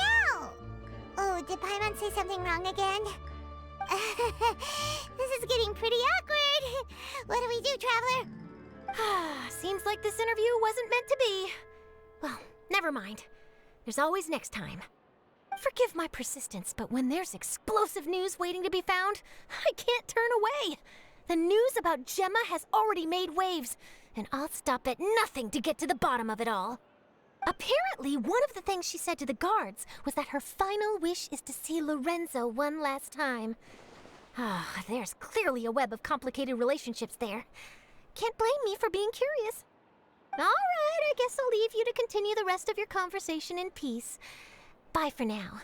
Speaker 1: did Paimon say something wrong again? This is getting pretty awkward. What do we do, Traveler?
Speaker 2: Seems like this interview wasn't meant to be. Well, never mind. There's always next time. Forgive my persistence, but when there's explosive news waiting to be found, I can't turn away. The news about Gemma has already made waves, and I'll stop at nothing to get to the bottom of it all. Apparently, one of the things she said to the guards was that her final wish is to see Lorenzo one last time. There's clearly a web of complicated relationships there. Can't blame me for being curious. All right, I guess I'll leave you to continue the rest of your conversation in peace. Bye for now.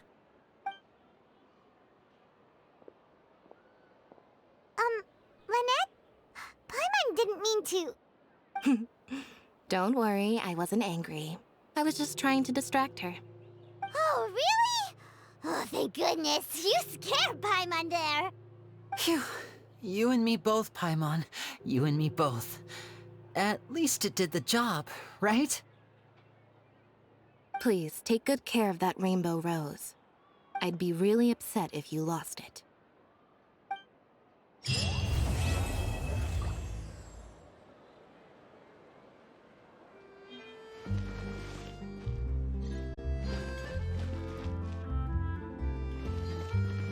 Speaker 1: Lynette? Paimon didn't mean to...
Speaker 16: Don't worry, I wasn't angry. I was just trying to distract her.
Speaker 1: Oh, really? Oh, thank goodness. You scared Paimon there.
Speaker 5: Phew. You and me both, Paimon. You and me both. At least it did the job, right?
Speaker 16: Please, take good care of that rainbow rose. I'd be really upset if you lost it.